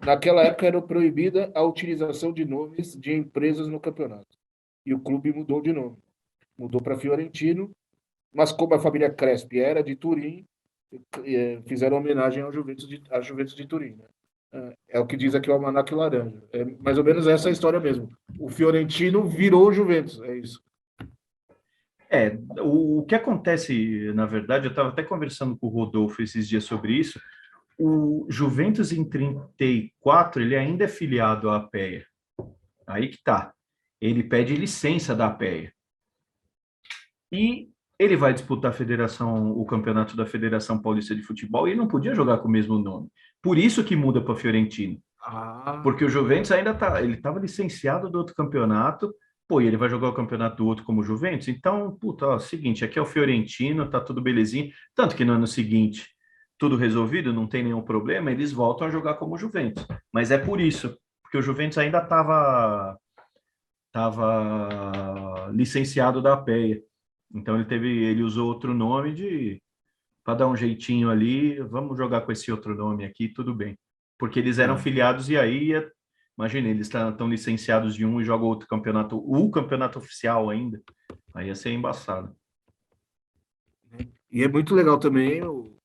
Naquela época era proibida a utilização de nomes de empresas no campeonato. E o clube mudou de nome. Mudou para Fiorentino, mas como a família Crespi era de Turim, fizeram homenagem à Juventus de Turim. Né? É o que diz aqui o Almanac Laranja. É mais ou menos essa história mesmo. O Fiorentino virou o Juventus, é isso. O que acontece, na verdade, eu estava até conversando com o Rodolfo esses dias sobre isso. O Juventus em 34, ele ainda é filiado à APEA. Aí que tá. Ele pede licença da APEA. E ele vai disputar o campeonato da Federação Paulista de Futebol e ele não podia jogar com o mesmo nome. Por isso que muda para Fiorentino. Ah, Porque o Juventus ainda ele estava licenciado do outro campeonato, pô, e ele vai jogar o campeonato do outro como Juventus. Então, puta, ó, seguinte, aqui é o Fiorentino, tá tudo belezinho. Tanto que no ano seguinte, tudo resolvido, não tem nenhum problema, eles voltam a jogar como Juventus. Mas é por isso, porque o Juventus ainda estava estava licenciado da APEA. Então ele usou outro nome para dar um jeitinho ali, vamos jogar com esse outro nome aqui, tudo bem. Porque eles eram filiados e aí, imagina, eles estão licenciados de um e jogam outro campeonato, o campeonato oficial ainda, aí ia ser embaçado. E é muito legal também o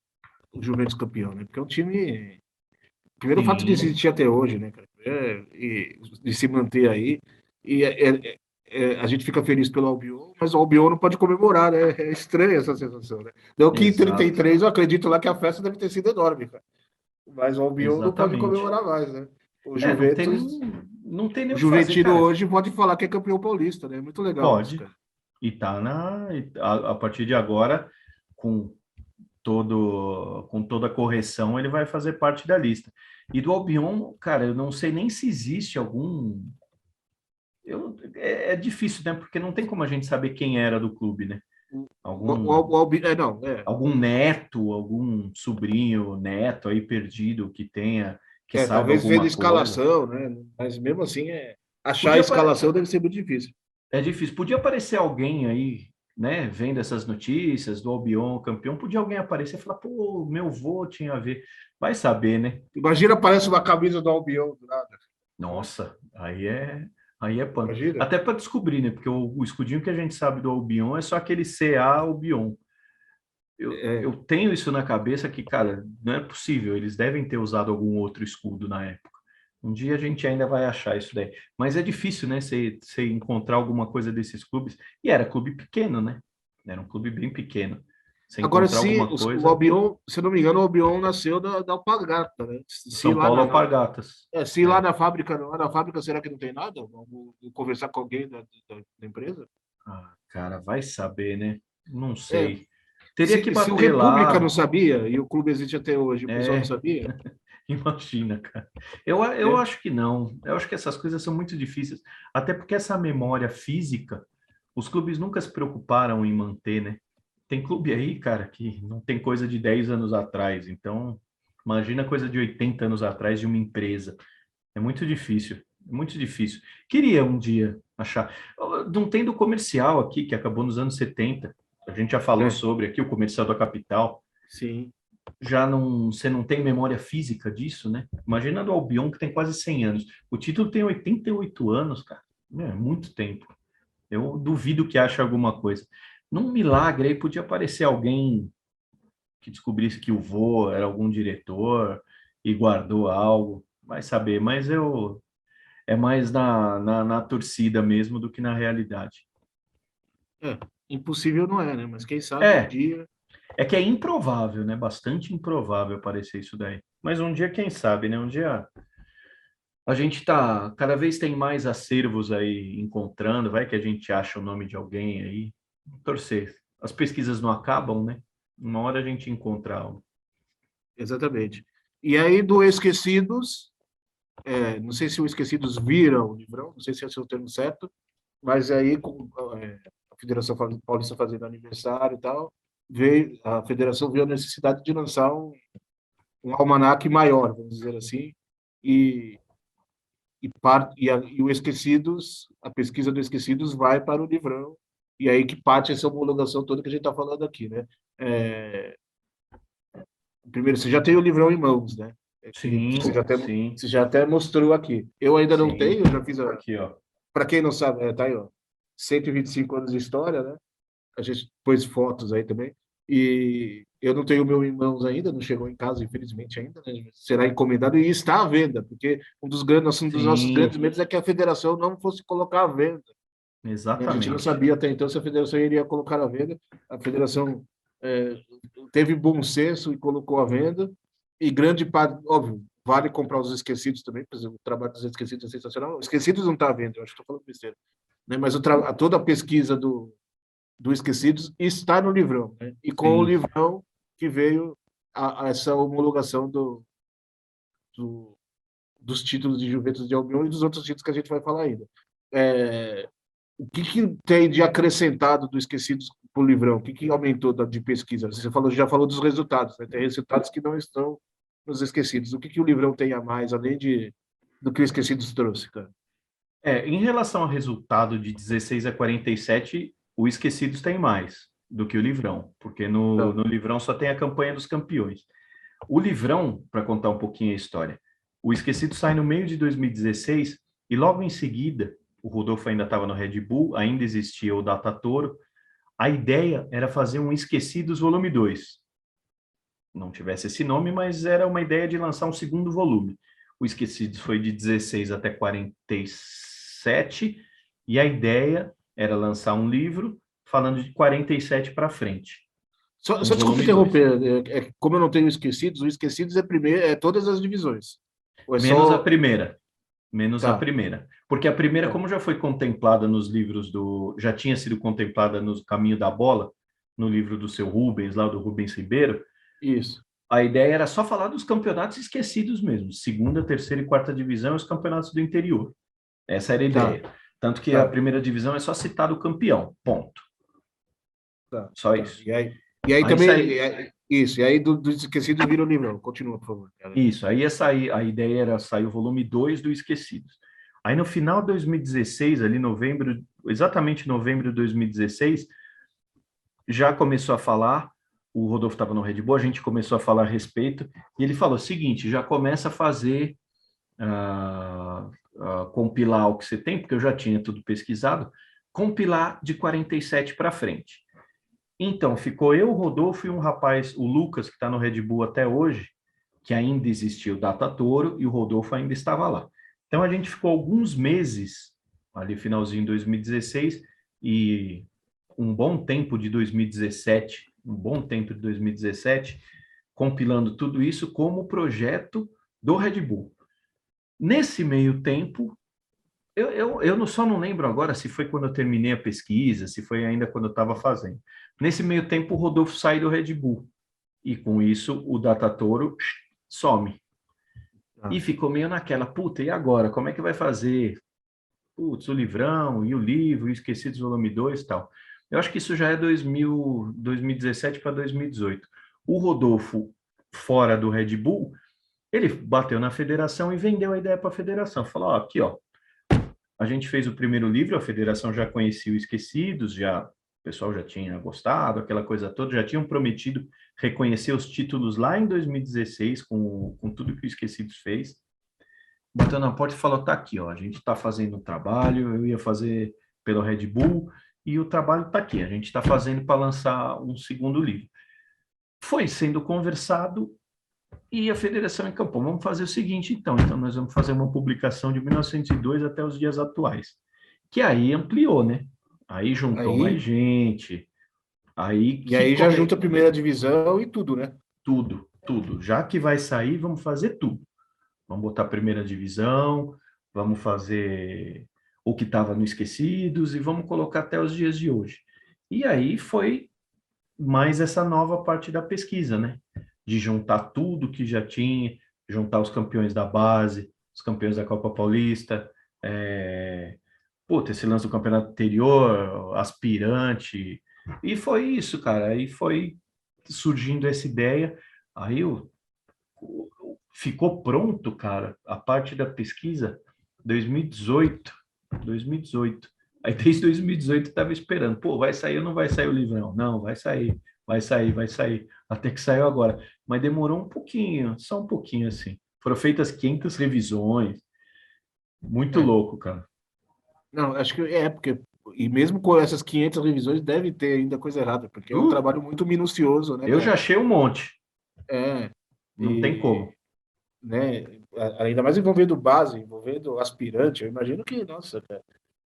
Juventus campeão, né? Porque é um time. Primeiro, o fato de existir até hoje, né, cara? E de se manter aí. E a gente fica feliz pelo Albion, mas o Albion não pode comemorar, né? É estranha essa sensação, né? Não que em 33 eu acredito lá que a festa deve ter sido enorme, cara. Mas o Albion não pode comemorar mais, né? O Juventus. Não tem nem o o que fazer, Juventino cara. hoje pode falar que é campeão paulista, né? Muito legal Pode. isso, cara. E tá a partir de agora, com toda a correção, ele vai fazer parte da lista. E do Albion, cara, eu não sei nem se existe algum. É difícil, né? Porque não tem como a gente saber quem era do clube, né? Algum neto, algum sobrinho, neto aí perdido que tenha, que saiba talvez alguma vendo coisa. escalação, né? Mas mesmo assim, achar a escalação deve ser muito difícil. É difícil. Podia aparecer alguém aí, né, vendo essas notícias do Albion campeão, podia alguém aparecer e falar, pô, meu vô tinha a ver. Vai saber, né? Imagina, aparece uma camisa do Albion do nada. Nossa, aí é pano. Imagina. Até para descobrir, né? Porque o escudinho que a gente sabe do Albion é só aquele CA Albion. Eu tenho isso na cabeça que, cara, não é possível. Eles devem ter usado algum outro escudo na época. Um dia a gente ainda vai achar isso daí. Mas é difícil, né? Você encontrar alguma coisa desses clubes. E era clube pequeno, né? Era um clube bem pequeno. Agora, se o Albion, se eu não me engano, o Albion nasceu da Alpargata, né? São Paulo Alpargatas. Se lá na fábrica, será que não tem nada? Vou conversar com alguém da empresa? Ah, cara, vai saber, né? Não sei. Teria que Se o bater República lá. não sabia, e o clube existe até hoje, o pessoal não sabia? Imagina, cara. Eu acho que não. Eu acho que essas coisas são muito difíceis. Até porque essa memória física, os clubes nunca se preocuparam em manter, né? Tem clube aí, cara, que não tem coisa de 10 anos atrás. Então, imagina coisa de 80 anos atrás de uma empresa. É muito difícil. É muito difícil. Queria um dia achar. Não tem do comercial aqui, que acabou nos anos 70. A gente já falou sobre aqui o comercial da capital. Sim. Você não tem memória física disso, né? Imagina do Albion, que tem quase 100 anos. O título tem 88 anos, cara. É muito tempo. Eu duvido que ache alguma coisa. Num milagre aí podia aparecer alguém que descobrisse que o vô era algum diretor e guardou algo. Vai saber, mas é mais na torcida mesmo do que na realidade. Impossível não é, né? Mas quem sabe um dia. É que é improvável, né? Bastante improvável aparecer isso daí. Mas um dia, quem sabe, né? Um dia a gente tá, cada vez tem mais acervos aí encontrando, vai que a gente acha o nome de alguém aí. Torcer. As pesquisas não acabam, né? Uma hora a gente encontra algo. Exatamente. E aí, do Esquecidos, não sei se o Esquecidos vira o livrão, não sei se esse é o termo certo, mas aí, com a Federação Paulista fazendo aniversário e tal, a federação viu a necessidade de lançar um almanaque maior, vamos dizer assim, e o Esquecidos, a pesquisa do Esquecidos vai para o livrão, e aí que parte essa homologação toda que a gente está falando aqui, né? Primeiro, você já tem o livrão em mãos, né? Sim, você já até mostrou aqui. Eu ainda não tenho, eu já fiz aqui, ó. Para quem não sabe, tá aí, ó. 125 anos de história, né? A gente pôs fotos aí também. E eu não tenho o meu em mãos ainda, não chegou em casa, infelizmente, ainda, né? Será encomendado e está à venda, porque um dos nossos grandes medos é que a federação não fosse colocar à venda. Exatamente. A gente não sabia até então se a federação iria colocar à venda. A federação teve bom senso e colocou à venda. E grande parte, óbvio, vale comprar os esquecidos também, porque o trabalho dos esquecidos é sensacional. Esquecidos não está à venda, eu acho que estou falando besteira. Né? Mas toda a pesquisa do Esquecidos está no livrão. Né? E com o livrão que veio essa homologação dos títulos de Juventus de Albion e dos outros títulos que a gente vai falar ainda. O que tem de acrescentado do Esquecidos para o livrão? O que aumentou de pesquisa? Você já falou dos resultados, né? Tem resultados que não estão nos Esquecidos. O que o livrão tem a mais, além do que o Esquecidos trouxe, cara? Em relação ao resultado de 16 a 47, o Esquecidos tem mais do que o Livrão, porque no, Tá. no Livrão só tem a campanha dos campeões. O Livrão, para contar um pouquinho a história, o Esquecido sai no meio de 2016 e logo em seguida, o Rodolfo ainda estava no Red Bull, ainda existia o Data Toro. A ideia era fazer um Esquecidos volume 2. Não tivesse esse nome, mas era uma ideia de lançar um segundo volume. O Esquecidos foi de 16 até 47 e a ideia era lançar um livro falando de 47 para frente, um Só desculpa volume 2. interromper, como eu não tenho Esquecidos, o Esquecidos é primeiro, é todas as divisões. Ou é Menos a só. primeira. Menos a Tá, primeira. Porque a primeira, tá. como já foi contemplada nos livros do. Já tinha sido contemplada no Caminho da Bola, no livro do seu Rubens, lá do Rubens Ribeiro, Isso. a ideia era só falar dos campeonatos esquecidos mesmo. Segunda, terceira e quarta divisão e os campeonatos do interior. Essa era a Tá, ideia. Tanto que a tá, primeira divisão é só citar o campeão. Ponto. tá, Só tá. isso. E aí Aí também. sai. Isso, e aí do Esquecidos vira o livro. Continua, por favor. Cara. Isso, aí ia sair, a ideia era sair o volume 2 do Esquecidos. Aí no final de 2016, ali novembro, exatamente novembro de 2016, já começou a falar, o Rodolfo estava no Red Bull, a gente começou a falar a respeito, e ele falou o seguinte, já começa a fazer, compilar o que você tem, porque eu já tinha tudo pesquisado, compilar de 47 para frente. Então, ficou eu, o Rodolfo e um rapaz, o Lucas, que está no Red Bull até hoje, que ainda existia o Data Toro e o Rodolfo ainda estava lá. Então, a gente ficou alguns meses, ali finalzinho de 2016, e um bom tempo de 2017, compilando tudo isso como projeto do Red Bull. Nesse meio tempo, eu só não lembro agora se foi quando eu terminei a pesquisa, se foi ainda quando eu estava fazendo. Nesse meio tempo, o Rodolfo sai do Red Bull. E com isso, o Data Toro some. Tá. E ficou meio naquela, puta, e agora? Como é que vai fazer? Putz, o livrão, e o livro, e Esquecidos Volume 2 e tal. Eu acho que isso já é 2017 para 2018. O Rodolfo, fora do Red Bull, ele bateu na federação e vendeu a ideia para a federação. Falou, ó, aqui, ó, a gente fez o primeiro livro, a federação já conhecia o Esquecidos, já, o pessoal já tinha gostado, aquela coisa toda, já tinham prometido reconhecer os títulos lá em 2016, com tudo que o Esquecidos fez. Bateu na porta e falou, tá aqui, ó, a gente está fazendo um trabalho, eu ia fazer pelo Red Bull, e o trabalho está aqui, a gente está fazendo para lançar um segundo livro. Foi sendo conversado e a federação encampou, vamos fazer o seguinte, então nós vamos fazer uma publicação de 1902 até os dias atuais, que aí ampliou, né? Aí juntou mais Aí, gente, aí e que aí já junta a primeira divisão e tudo, né? tudo. Já que vai sair, vamos fazer tudo. Vamos botar a primeira divisão, vamos fazer o que estava no Esquecidos e vamos colocar até os dias de hoje. E aí foi mais essa nova parte da pesquisa, né? De juntar tudo que já tinha, juntar os campeões da base, os campeões da Copa Paulista, esse lance do campeonato anterior, aspirante, e foi isso, cara. Aí foi surgindo essa ideia, aí ficou pronto, cara, a parte da pesquisa 2018, 2018. Aí desde 2018 eu tava esperando, pô, vai sair ou não vai sair o livrão? Não, vai sair, vai sair. Até que saiu agora. Mas demorou um pouquinho, só um pouquinho assim. Foram feitas 500 revisões. Muito É. louco, cara. Não, acho que é, porque. E mesmo com essas 500 revisões, deve ter ainda coisa errada, porque é um Uh, trabalho muito minucioso, né, eu já cara? achei um monte. É. Não tem E, como. né, ainda mais envolvendo base, envolvendo aspirante, eu imagino que, nossa, cara.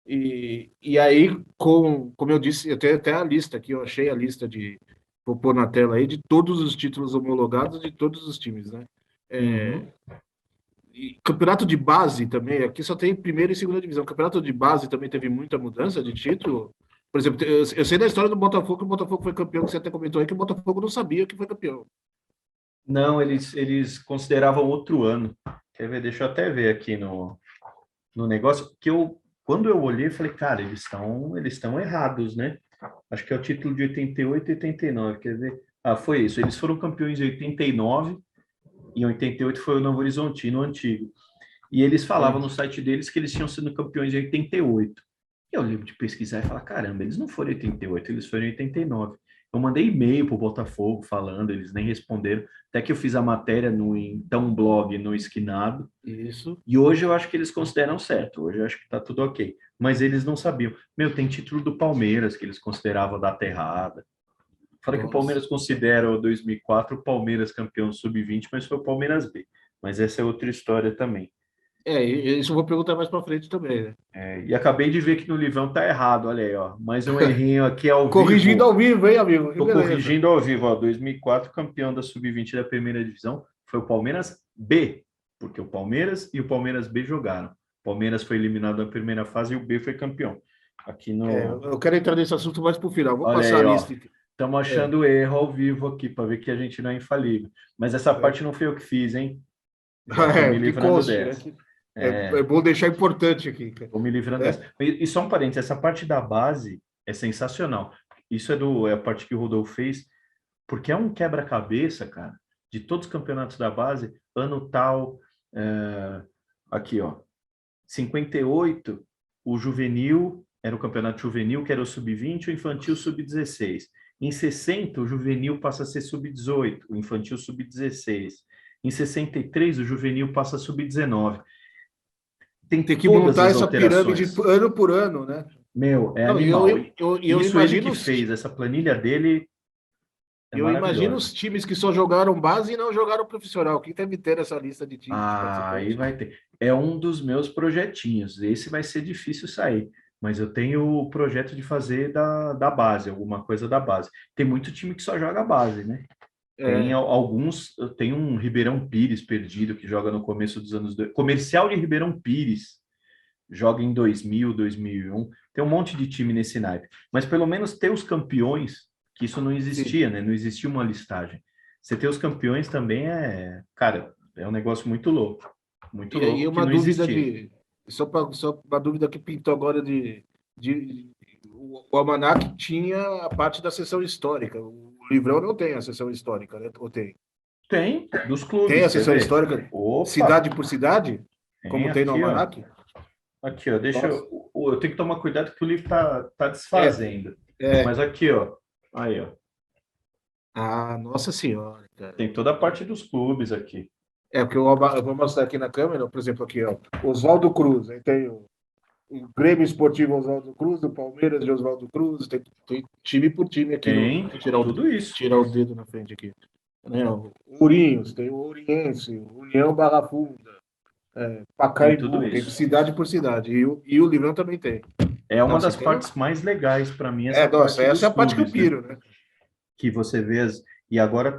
E aí, como eu disse, eu tenho até a lista aqui, eu achei a lista de, vou pôr na tela aí, de todos os títulos homologados de todos os times, né? É, Uhum. e campeonato de base também, aqui só tem primeira e segunda divisão. Campeonato de base também teve muita mudança de título. Por exemplo, eu sei da história do Botafogo, que o Botafogo foi campeão, que você até comentou aí, que o Botafogo não sabia que foi campeão. Não, eles consideravam outro ano. Quer ver? Deixa eu até ver aqui no negócio, que quando eu olhei, eu falei, cara, eles estão errados, né? Acho que é o título de 88 e 89, quer ver? Ah, foi isso. Eles foram campeões em 89 e 88 foi o Novo Horizontino antigo. E eles falavam no site deles que eles tinham sido campeões em 88. Eu lembro de pesquisar e falar, caramba, eles não foram em 88, eles foram em 89. Eu mandei e-mail pro Botafogo falando, eles nem responderam. Até que eu fiz a matéria no então blog no Esquinado. Isso. E hoje eu acho que eles consideram certo. Hoje eu acho que tá tudo ok. Mas eles não sabiam. Meu, tem título do Palmeiras que eles consideravam data errada. Fora que o Palmeiras considera o 2004 o Palmeiras campeão sub-20, mas foi o Palmeiras B. Mas essa é outra história também. Isso eu vou perguntar mais para frente também, né? E acabei de ver que no livrão tá errado, olha aí, ó. Mais um errinho aqui ao Corrigindo vivo. ao vivo, hein, amigo? Estou corrigindo ao vivo, ó. 2004, campeão da sub-20 da primeira divisão, foi o Palmeiras B, porque o Palmeiras e o Palmeiras B jogaram. O Palmeiras foi eliminado na primeira fase e o B foi campeão. Aqui no. Eu quero entrar nesse assunto mais para o final. Vou Olha passar aí, a ó. lista aqui. Estamos achando erro ao vivo aqui, para ver que a gente não é infalível. Mas essa parte não foi eu que fiz, hein? Já me livrando conste, dessa. né? É bom deixar importante aqui, cara. Estou me livrando dessa. E só um parênteses, essa parte da base é sensacional. Isso é a parte que o Rodolfo fez, porque é um quebra-cabeça, cara, de todos os campeonatos da base, ano tal, aqui, ó, 58, o juvenil, era o campeonato juvenil, que era o sub-20, o infantil sub-16. Em 60, o juvenil passa a ser sub-18, o infantil sub-16. Em 63, o juvenil passa a sub-19. Tem que montar essa pirâmide ano por ano, né? Meu, é animal. Eu Isso imagino ele que fez, essa planilha dele eu imagino os times que só jogaram base e não jogaram profissional. Quem deve ter essa lista de times? Aí vai ter. É um dos meus projetinhos. Esse vai ser difícil sair. Mas eu tenho o projeto de fazer da base, alguma coisa da base. Tem muito time que só joga base, né? Tem alguns, tem um Ribeirão Pires perdido que joga no começo dos anos... Comercial de Ribeirão Pires joga em 2000, 2001. Tem um monte de time nesse naipe. Mas pelo menos ter os campeões, que isso não existia, né? Não existia uma listagem. Você ter os campeões também cara, é um negócio muito louco. Muito louco. E uma dúvida só uma dúvida que pintou agora o Almanac tinha a parte da sessão histórica. O livrão não tem a sessão histórica, né? Ou tem? Tem, dos clubes. Tem a sessão histórica? Opa. Cidade por cidade? Como tem no Almanac? Aqui, ó, eu tenho que tomar cuidado que o livro tá desfazendo. Mas aqui, ó. Aí, ó. Ah, nossa senhora, cara. Tem toda a parte dos clubes aqui. Porque eu vou mostrar aqui na câmera, por exemplo, aqui, ó. Oswaldo Cruz, aí tem o Grêmio Esportivo Oswaldo Cruz, do Palmeiras de Oswaldo Cruz, tem time por time aqui. Tem tudo isso. Tirar o dedo na frente aqui. O Ourinhos, tem o Ouriense, União Barra Funda, Pacaembu, tem cidade por cidade. E o livrão também tem. É uma das partes mais legais para mim. Essa é a parte que eu piro, né? Que você vê, e agora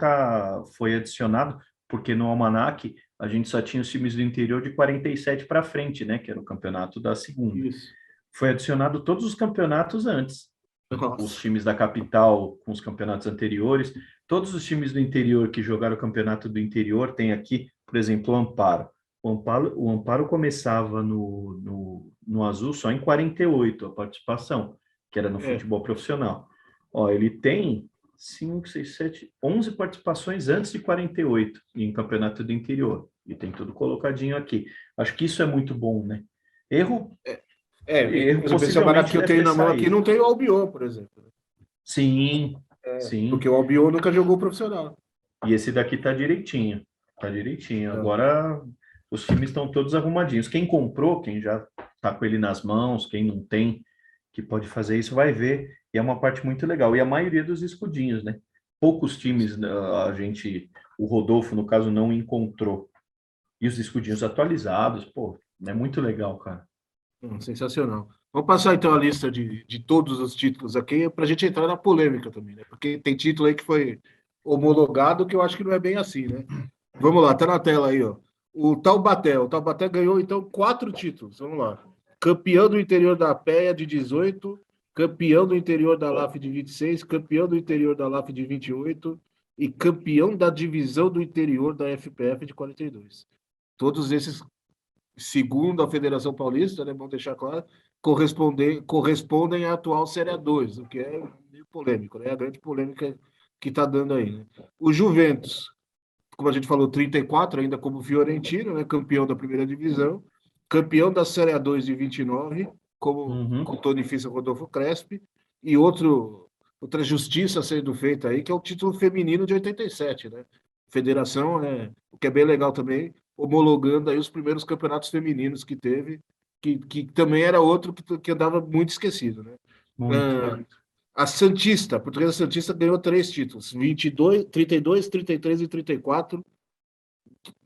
foi adicionado, porque no Almanac a gente só tinha os times do interior de 47 para frente, né? Que era o campeonato da segunda. Isso. Foi adicionado todos os campeonatos antes. Nossa. Os times da capital com os campeonatos anteriores, todos os times do interior que jogaram o campeonato do interior, tem aqui, por exemplo, o Amparo. O Amparo começava no azul só em 48, a participação, que era no futebol profissional. Ó, ele tem 5, 6, 7, 11 participações antes de 48 em campeonato do interior. E tem tudo colocadinho aqui. Acho que isso é muito bom, né? Erro possivelmente que eu tenho na mão aqui não tem o Albion, por exemplo. Sim, sim. Porque o Albion nunca jogou profissional. E esse daqui tá direitinho. Tá direitinho. Agora os times estão todos arrumadinhos. Quem comprou, quem já tá com ele nas mãos, quem não tem, que pode fazer isso, vai ver. E é uma parte muito legal. E a maioria dos escudinhos, né? Poucos times o Rodolfo, no caso, não encontrou. E os escudinhos atualizados, pô, é muito legal, cara. Sensacional. Vamos passar então a lista de todos os títulos aqui para a gente entrar na polêmica também, né? Porque tem título aí que foi homologado que eu acho que não é bem assim, né? Vamos lá, tá na tela aí, ó. O Taubaté ganhou então 4 títulos. Vamos lá. Campeão do interior da PEA de 18, campeão do interior da LAF de 26, campeão do interior da LAF de 28 e campeão da divisão do interior da FPF de 42. Todos esses, segundo a Federação Paulista, né, vamos deixar claro, correspondem à atual Série A2, o que é meio polêmico, né? A grande polêmica que está dando aí. Né? O Juventus como a gente falou, 34 ainda como Fiorentino, né? Campeão da primeira divisão, campeão da Série A2 de 29, como Uhum. com Tony Fissa e Rodolfo Crespi, e outra justiça sendo feita aí, que é o título feminino de 87, né? Federação, o que é bem legal também, homologando aí os primeiros campeonatos femininos que teve, que também era outro que andava muito esquecido, né? Muito, Ah, muito. a Santista, a Portuguesa Santista ganhou 3 títulos, 22, 32, 33 e 34,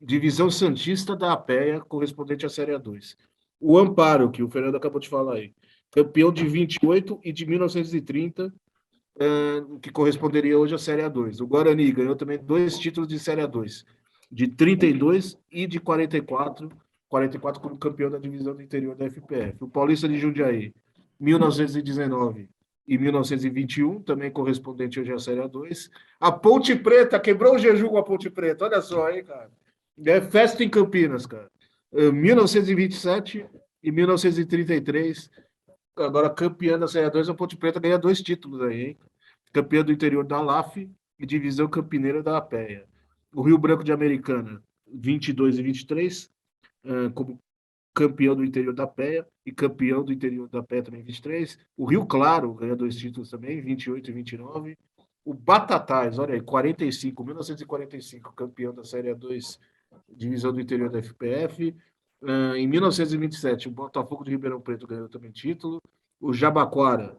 Divisão Santista da APEA, correspondente à Série A2. O Amparo, que o Fernando acabou de falar aí, campeão de 28 e de 1930, que corresponderia hoje à Série A2. O Guarani ganhou também 2 títulos de Série A2, de 32 e de 44, 44 como campeão da divisão do interior da FPF. O Paulista de Jundiaí, 1919 e 1921, também correspondente hoje à Série A2. A Ponte Preta, quebrou o jejum com a Ponte Preta, olha só, hein, cara. É festa em Campinas, cara. 1927 e 1933, agora campeã da Série A2, a Ponte Preta ganha 2 títulos aí, hein? Campeã do interior da LAF e divisão campineira da APEA. O Rio Branco de Americana, 22 e 23, como campeão do interior da PEA e campeão do interior da PEA também 23. O Rio Claro ganha 2 títulos também, 28 e 29. O Batatais, olha aí, 45, 1945, campeão da Série A2, divisão do interior da FPF. Em 1927, o Botafogo de Ribeirão Preto ganhou também título. O Jabaquara,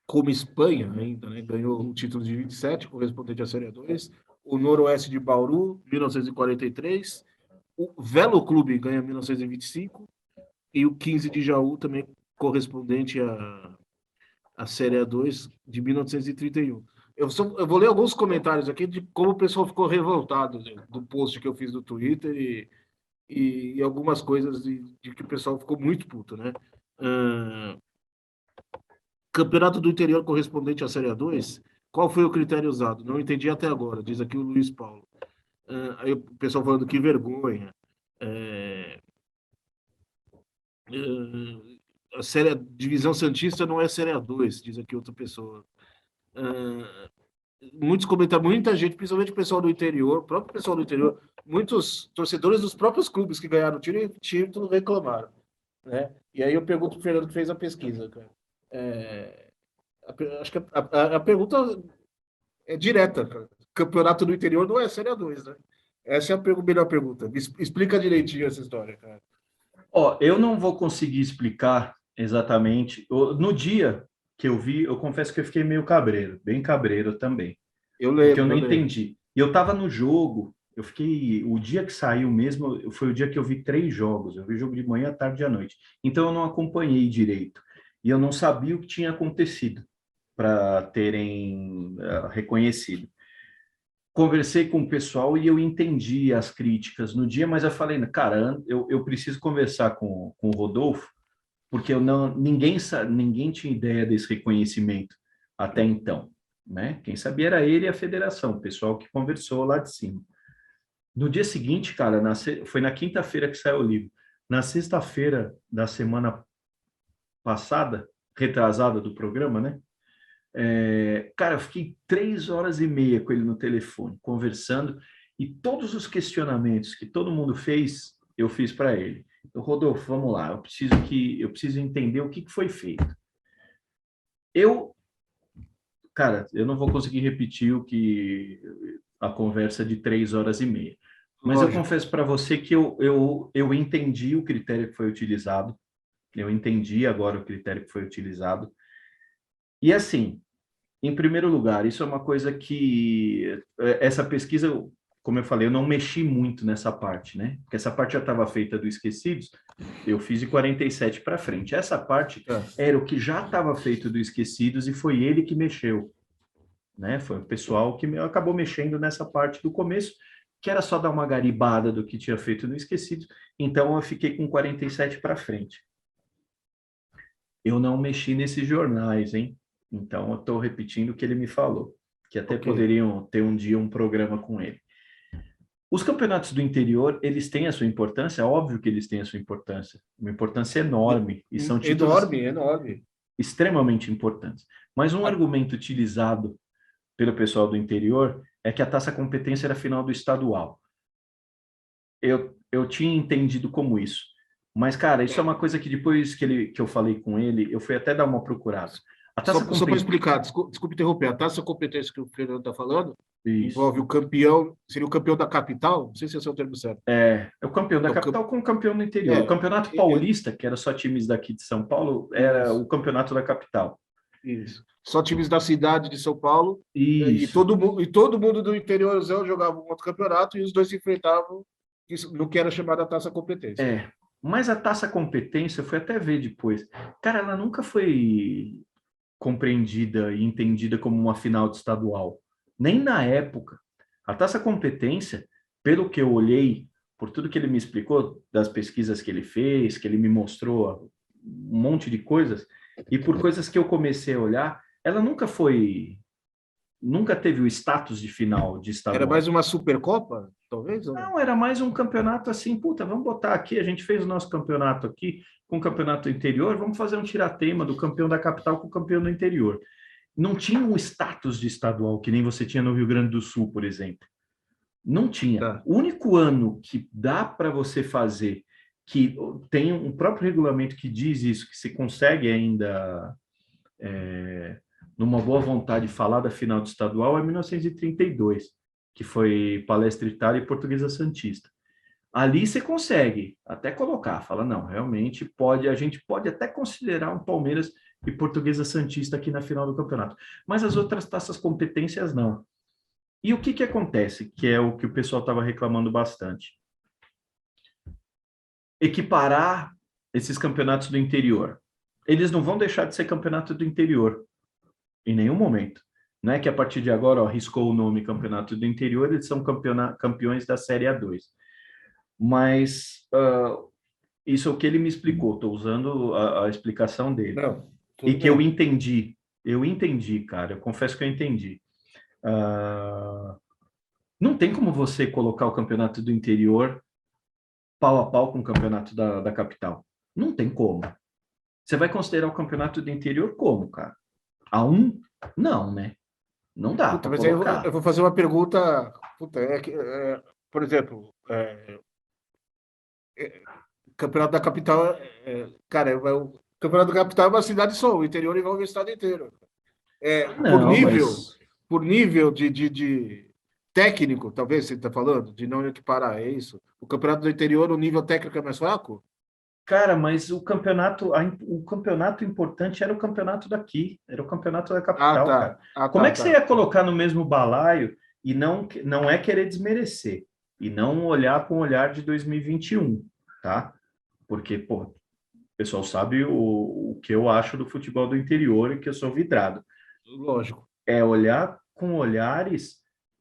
como Espanha ainda, né, ganhou o título de 27, correspondente à Série A2. O Noroeste de Bauru, 1943. O Velo Clube ganha 1925 e o 15 de Jaú também correspondente à Série A2 de 1931. Eu vou ler alguns comentários aqui de como o pessoal ficou revoltado, né, do post que eu fiz no Twitter e algumas coisas de que o pessoal ficou muito puto, né? Uh, Campeonato do Interior correspondente à Série A2, qual foi o critério usado? Não entendi até agora, diz aqui o Luiz Paulo. Aí o pessoal falando que vergonha. É, a série, a Divisão Santista não é Série A2, diz aqui outra pessoa. Muitos comentários, muita gente, principalmente o pessoal do interior, o próprio pessoal do interior, muitos torcedores dos próprios clubes que ganharam o título reclamaram, né? E aí eu pergunto para o Fernando que fez a pesquisa, cara. Acho que a pergunta é direta, cara. Campeonato do interior não é Série A2, né? Essa é a melhor pergunta. Explica direitinho essa história, cara. Ó, eu não vou conseguir explicar exatamente. No dia que eu vi, eu confesso que eu fiquei meio cabreiro, bem cabreiro também, Eu porque eu lembro, não eu lembro. entendi. E eu estava no jogo, eu fiquei. O dia que saiu mesmo foi o dia que eu vi 3 jogos. Eu vi jogo de manhã, tarde e à noite. Então eu não acompanhei direito. E eu não sabia o que tinha acontecido para terem reconhecido. Conversei com o pessoal e eu entendi as críticas no dia, mas eu falei, cara, eu preciso conversar com o Rodolfo, porque eu não, ninguém tinha ideia desse reconhecimento até então, né? Quem sabia era ele e a federação, o pessoal que conversou lá de cima. No dia seguinte, cara, foi na quinta-feira que saiu o livro. Na sexta-feira da semana passada, retrasada do programa, né? Cara, eu fiquei 3 horas e meia com ele no telefone, conversando, e todos os questionamentos que todo mundo fez, eu fiz para ele. Então, Rodolfo, vamos lá, eu preciso entender o que foi feito. Cara, eu não vou conseguir repetir a conversa de 3 horas e meia, mas eu Lógico. confesso para você que eu entendi o critério que foi utilizado, eu entendi agora o critério que foi utilizado, e assim, em primeiro lugar, isso é uma coisa que essa pesquisa, como eu falei, eu não mexi muito nessa parte, né? Porque essa parte já estava feita do Esquecidos, eu fiz de 47 para frente. Essa parte era o que já estava feito do Esquecidos e foi ele que mexeu, né? Foi o pessoal que acabou mexendo nessa parte do começo, que era só dar uma garibada do que tinha feito no Esquecidos. Então eu fiquei com 47 para frente. Eu não mexi nesses jornais, hein? Então, eu estou repetindo o que ele me falou, que até poderiam ter um dia um programa com ele. Os campeonatos do interior, eles têm a sua importância, é óbvio que eles têm a sua importância, uma importância enorme, e são títulos enorme. extremamente importantes. Mas um argumento utilizado pelo pessoal do interior é que a Taça Competência era a final do estadual. Eu tinha entendido como isso. Mas, cara, isso é uma coisa que depois que eu falei com ele, eu fui até dar uma procurada. A Taça Só para Competência... explicar, desculpe interromper, a taça competência que o Fernando está falando Isso. envolve o campeão, seria o campeão da capital, não sei se esse é o termo certo. É o campeão da É o capital com o campeão do interior. O é, Campeonato Paulista, que era só times daqui de São Paulo, era isso, o campeonato da capital. isso. Só times da cidade de São Paulo Isso. e todo mundo do interiorzão jogava um outro campeonato e os dois se enfrentavam no que era chamada taça competência. Mas a Taça Competência, eu fui até ver depois. Cara, ela nunca foi compreendida e entendida como uma final de estadual. Nem na época. A Taça Competência, pelo que eu olhei, por tudo que ele me explicou, das pesquisas que ele fez, que ele me mostrou um monte de coisas, e por coisas que eu comecei a olhar, ela nunca teve o status de final de Era estadual. mais uma Supercopa, talvez? Não, era mais um campeonato assim, puta, vamos botar aqui, a gente fez o nosso campeonato aqui com o campeonato interior, vamos fazer um tiratema do campeão da capital com o campeão do interior. Não tinha um status de estadual, que nem você tinha no Rio Grande do Sul, por exemplo. Não tinha. Tá. O único ano que dá para você fazer, que tem um próprio regulamento que diz isso, que se consegue ainda, numa boa vontade, falar da final de estadual, é 1932, que foi Palestra Itália e Portuguesa Santista. Ali você consegue até colocar, fala, não, realmente pode, a gente pode até considerar um Palmeiras e Portuguesa Santista aqui na final do campeonato. Mas as outras taças competências não. E o que acontece, que é o que o pessoal estava reclamando bastante? Equiparar esses campeonatos do interior. Eles não vão deixar de ser campeonato do interior, em nenhum momento. Não é que a partir de agora, riscou o nome Campeonato do Interior, eles são campeões da Série A2. Mas isso é o que ele me explicou, estou usando a explicação dele. Não, e que bem. Eu entendi, cara, eu confesso que eu entendi. Não tem como você colocar o campeonato do interior pau a pau com o campeonato da capital. Não tem como. Você vai considerar o campeonato do interior como, cara? A1? Não, né? Não dá para colocar. Eu vou fazer uma pergunta. Por exemplo, campeonato da capital, cara, o campeonato da capital é uma cidade só, o interior envolve o estado inteiro. Por nível de técnico, talvez você está falando, de não equiparar, é isso? O campeonato do interior, o nível técnico é mais fraco? Cara, mas o campeonato importante era o campeonato daqui, era o campeonato da capital, cara. Como é que você ia colocar no mesmo balaio e não é querer desmerecer, e não olhar com o olhar de 2021, tá? Porque, pô, o pessoal sabe o que eu acho do futebol do interior e que eu sou vidrado. Lógico. É olhar com olhares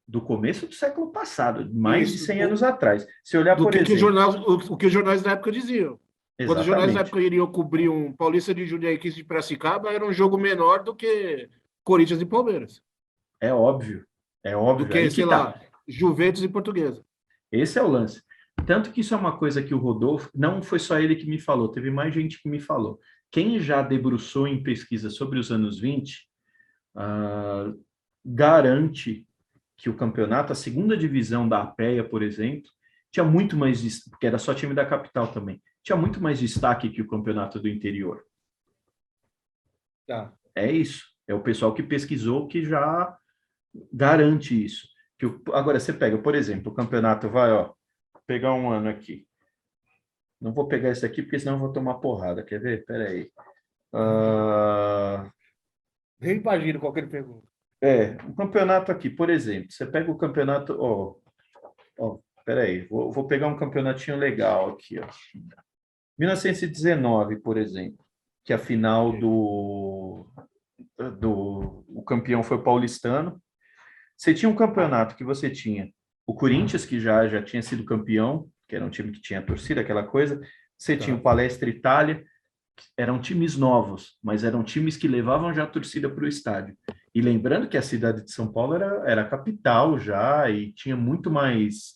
do começo do século passado, mais de 100 anos atrás. Se olhar, por exemplo... O que os jornais da época diziam. Exatamente. Quando os jornais da época iriam cobrir um Paulista de Jundiaí de Piracicaba, era um jogo menor do que Corinthians e Palmeiras. É óbvio. Do que, sei lá, Juventus e Portuguesa. Esse é o lance. Tanto que isso é uma coisa que o Rodolfo... Não foi só ele que me falou, teve mais gente que me falou. Quem já debruçou em pesquisa sobre os anos 20, garante que o campeonato, a segunda divisão da APEA, por exemplo, tinha muito mais, porque era só time da capital também, tinha muito mais destaque que o campeonato do interior. Tá. É isso. É o pessoal que pesquisou que já garante isso. Agora, você pega, por exemplo, o campeonato pegar um ano aqui. Não vou pegar esse aqui, porque senão eu vou tomar porrada. Quer ver? Espera aí. Nem imagino qual que ele pergunta. O campeonato aqui, por exemplo, você pega o campeonato... Peraí, vou pegar um campeonatinho legal aqui, ó. 1919, por exemplo, que a final o campeão foi o paulistano. Você tinha um campeonato que você tinha o Corinthians, que já tinha sido campeão, que era um time que tinha torcida, aquela coisa. Você tinha o Palestra Itália, eram times novos, mas eram times que levavam já a torcida para o estádio. E lembrando que a cidade de São Paulo era a capital já e tinha muito mais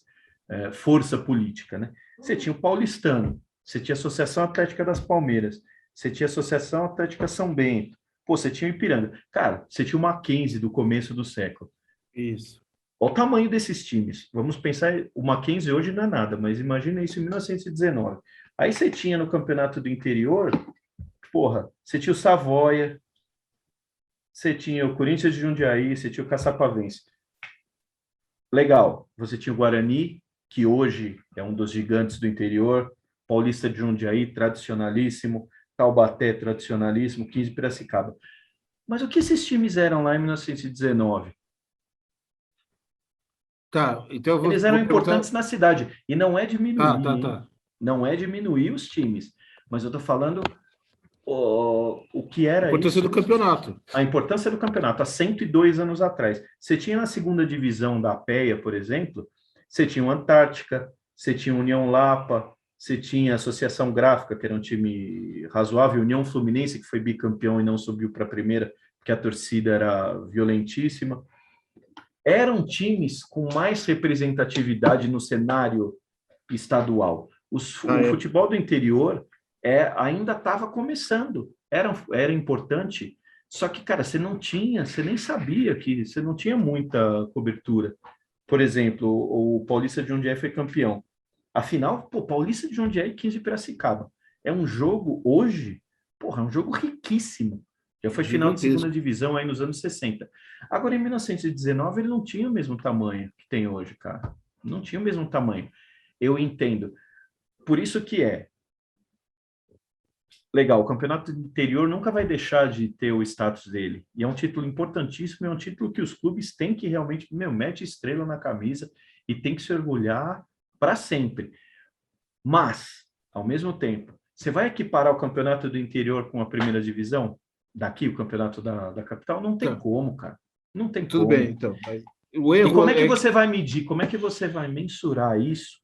força política, né? Você tinha o paulistano, você tinha a Associação Atlética das Palmeiras, você tinha a Associação Atlética São Bento, você tinha o Ipiranga. Cara, você tinha o Mackenzie do começo do século. Isso. Olha o tamanho desses times. Vamos pensar, o Mackenzie hoje não é nada, mas imagina isso em 1919. Aí você tinha no campeonato do interior, porra, você tinha o Savoia, você tinha o Corinthians de Jundiaí, você tinha o Caçapavense. Legal, você tinha o Guarani, que hoje é um dos gigantes do interior, Paulista de Jundiaí, tradicionalíssimo, Taubaté, tradicionalíssimo, 15 Piracicaba. Mas o que esses times eram lá em 1919? Tá, então eu Eles eram vou perguntar. importantes na cidade. E não é Tá, diminuir, tá, hein? tá. Não é diminuir os times. Mas eu estou falando o que era Importância isso. do campeonato. A importância do campeonato, há 102 anos atrás. Você tinha na segunda divisão da APEA, por exemplo, você tinha o Antártica, você tinha União Lapa, você tinha a Associação Gráfica, que era um time razoável, União Fluminense, que foi bicampeão e não subiu para a primeira, porque a torcida era violentíssima. Eram times com mais representatividade no cenário estadual. O É. futebol do interior ainda estava começando, era importante, só que, cara, você nem sabia que você não tinha muita cobertura. Por exemplo, o Paulista de Jundiaí foi campeão. Afinal, pô, Paulista de Jundiaí e 15 Piracicaba. É um jogo hoje, porra, é um jogo riquíssimo. Já foi final de segunda Gigantesco. divisão aí nos anos 60. Agora, em 1919, ele não tinha o mesmo tamanho que tem hoje, cara. Não tinha o mesmo tamanho. Eu entendo. Por isso que legal, o campeonato interior nunca vai deixar de ter o status dele. E é um título importantíssimo, é um título que os clubes têm que realmente, mete estrela na camisa e tem que se orgulhar para sempre. Mas, ao mesmo tempo, você vai equiparar o campeonato do interior com a primeira divisão? Daqui, o campeonato da capital? Não tem Tá, como, cara. Não tem tudo bem, como. então. Mas o E como erro é que é você vai medir? Como é que você vai mensurar isso?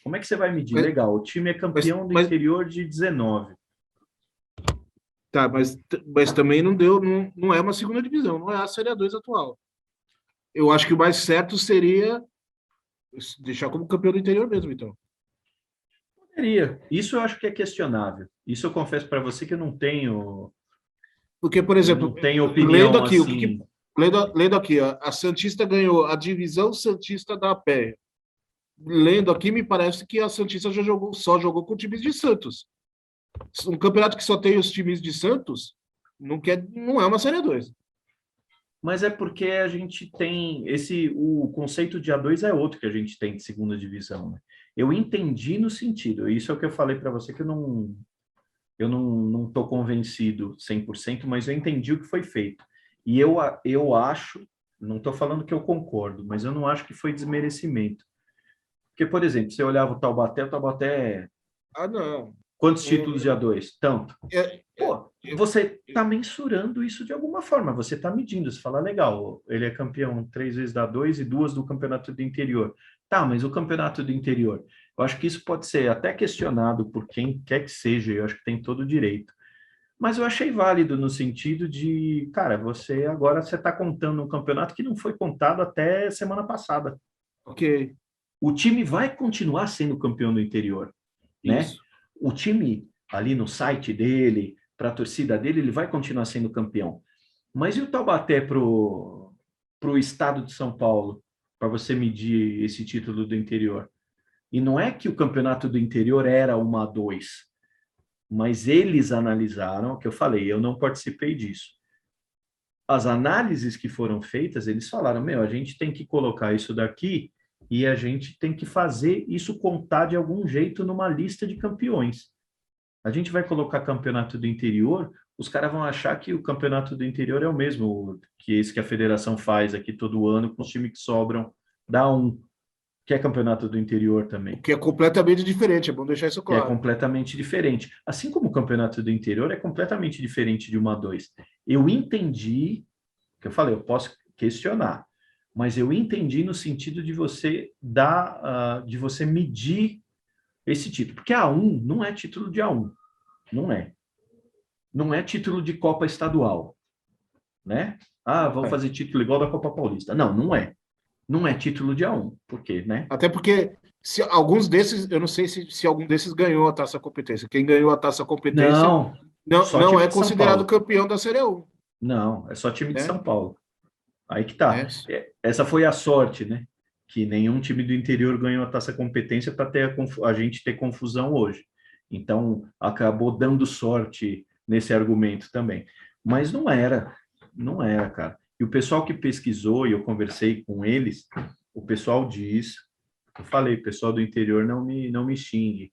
Como é que você vai medir? mas, Legal, o time é mas, campeão do mas- interior de 19. tá, mas também não deu, não é uma segunda divisão, não é a Série A2 atual. Eu acho que o mais certo seria deixar como campeão do interior mesmo, então. Poderia. Isso eu acho que é questionável. Isso eu confesso para você que Porque, por eu exemplo, não tenho lendo opinião aqui, assim. lendo aqui, a Santista ganhou a divisão Santista da APE. Lendo aqui, me parece que a Santista só jogou com times de Santos. Um campeonato que só tem os times de Santos não é uma Série A2. Mas é porque a gente tem o conceito de A2 é outro que a gente tem de segunda divisão, né? Eu entendi no sentido, isso é o que eu falei para você que eu não estou convencido 100%, mas eu entendi o que foi feito. E eu acho, não estou falando que eu concordo, mas eu não acho que foi desmerecimento. Porque, por exemplo, você olhava o Taubaté, Ah, não. quantos títulos de O- A2? Tanto. é- é- Pô, você está mensurando isso de alguma forma, você está medindo, você fala, legal, ele é campeão 3 vezes da A2 e 2 do campeonato do interior. Tá, mas o campeonato do interior, eu acho que isso pode ser até questionado por quem quer que seja, eu acho que tem todo o direito. Mas eu achei válido no sentido de, cara, você está contando um campeonato que não foi contado até semana passada. ok, O time vai continuar sendo campeão do interior, né? isso. O time ali no site dele, para a torcida dele, ele vai continuar sendo campeão. Mas e o Taubaté pro estado de São Paulo, para você medir esse título do interior? E não é que o campeonato do interior era uma A2, mas eles analisaram, o que eu falei, eu não participei disso. As análises que foram feitas, eles falaram, a gente tem que colocar isso daqui e a gente tem que fazer isso contar de algum jeito numa lista de campeões. A gente vai colocar campeonato do interior, os caras vão achar que o campeonato do interior é o mesmo que esse que a federação faz aqui todo ano com os times que sobram da um, que é campeonato do interior O também, que é completamente diferente, é bom deixar isso que é claro. completamente diferente. Assim como o campeonato do interior é completamente diferente de uma dois. Eu entendi, que eu falei, eu posso questionar, mas eu entendi no sentido de você de você medir esse título, porque A1 não é título de A1, não é. Não é título de Copa Estadual, né? Ah, vamos É. fazer título igual da Copa Paulista. Não, não é. Não é título de A1, porque, né? Até porque se alguns desses, eu não sei se algum desses ganhou a taça competência. Quem ganhou a taça competência Não, não, só não time é de São considerado Paulo. campeão da Série A1, Não, é só time de né? São Paulo. Aí que tá. É, Essa foi a sorte, né? Que nenhum time do interior ganhou a Taça Competência para ter a gente ter confusão hoje. Então, acabou dando sorte nesse argumento também. Mas não era, cara. E o pessoal que pesquisou, e eu conversei com eles, o pessoal diz, eu falei, pessoal do interior não me xingue,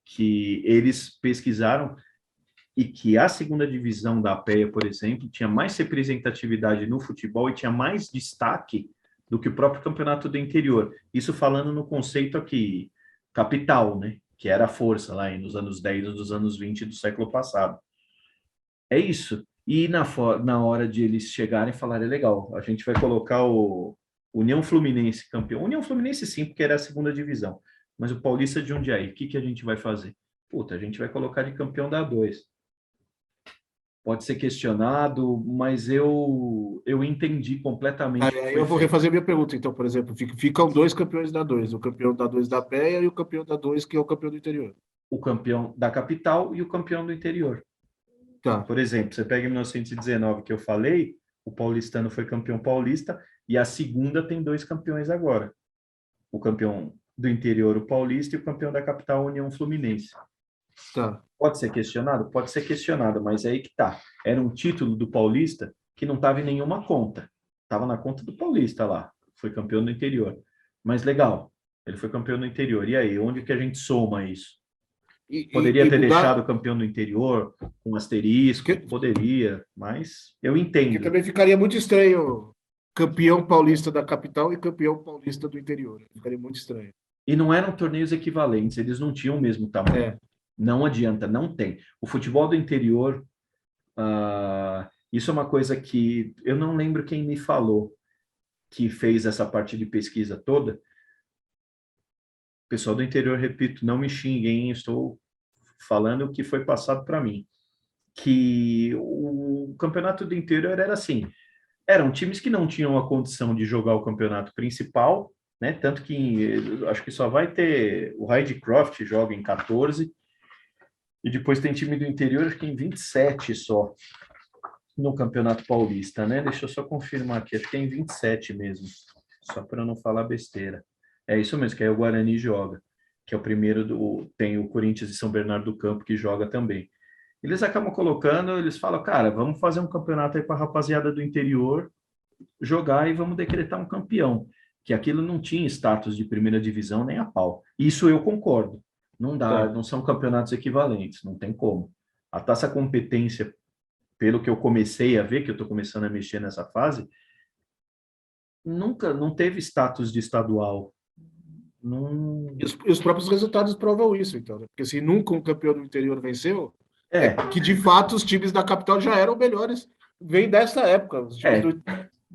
que eles pesquisaram e que a segunda divisão da APEA, por exemplo, tinha mais representatividade no futebol e tinha mais destaque do que o próprio campeonato do interior. Isso falando no conceito aqui, capital, né? Que era a força lá nos anos 10 ou dos anos 20 do século passado. É isso. E na hora de eles chegarem e falarem, legal, a gente vai colocar o União Fluminense campeão. União Fluminense sim, porque era a segunda divisão. Mas o Paulista de Jundiaí, o que a gente vai fazer? Puta, a gente vai colocar de campeão da 2. Pode ser questionado, mas eu entendi completamente o que aí foi eu vou feito. refazer minha pergunta, então, por exemplo, ficam dois campeões da 2, o campeão da 2 da PEA e o campeão da 2, que é o campeão do interior. O campeão da capital e o campeão do interior. Tá, Por exemplo, você pega em 1919 que eu falei, o paulistano foi campeão paulista e a segunda tem dois campeões agora. O campeão do interior, o paulista, e o campeão da capital, a União Fluminense. tá. Pode ser questionado? Pode ser questionado, mas é aí que tá. Era um título do paulista que não estava em nenhuma conta. Estava na conta do paulista lá. Foi campeão do interior. Mas legal, ele foi campeão do interior. E aí, onde que a gente soma isso? Poderia E ter mudar, deixado o campeão do interior com asterisco? porque, Poderia, mas eu porque entendo. também ficaria muito estranho campeão paulista da capital e campeão paulista do interior. Ficaria muito estranho. E não eram torneios equivalentes, eles não tinham o mesmo tamanho. É, Não adianta, não tem. O futebol do interior, isso é uma coisa que eu não lembro quem me falou que fez essa parte de pesquisa toda. Pessoal do interior, repito, não me xinguem, estou falando o que foi passado para mim. Que o campeonato do interior era assim, eram times que não tinham a condição de jogar o campeonato principal, né? Tanto que acho que só vai ter o Hyde-Croft joga em 14 e depois tem time do interior acho que em 27 só no Campeonato Paulista, né? Deixa eu só confirmar aqui, acho que é em 27 mesmo, só para não falar besteira. É isso mesmo, que aí o Guarani joga, que é o primeiro do tem o Corinthians e São Bernardo do Campo que joga também. Eles acabam colocando, eles falam, cara, vamos fazer um campeonato aí para a rapaziada do interior jogar e vamos decretar um campeão. Que aquilo não tinha status de primeira divisão nem a pau. Isso eu concordo. Não dá, tá. não são campeonatos equivalentes, não tem como. A taça competência, pelo que eu comecei a ver, que eu estou começando a mexer nessa fase, nunca, não teve status de estadual. Não, E os próprios resultados provam isso, então, né? Porque se nunca um campeão do interior venceu, é é, que de fato os times da capital já eram melhores. Vem dessa época. Os times é, do...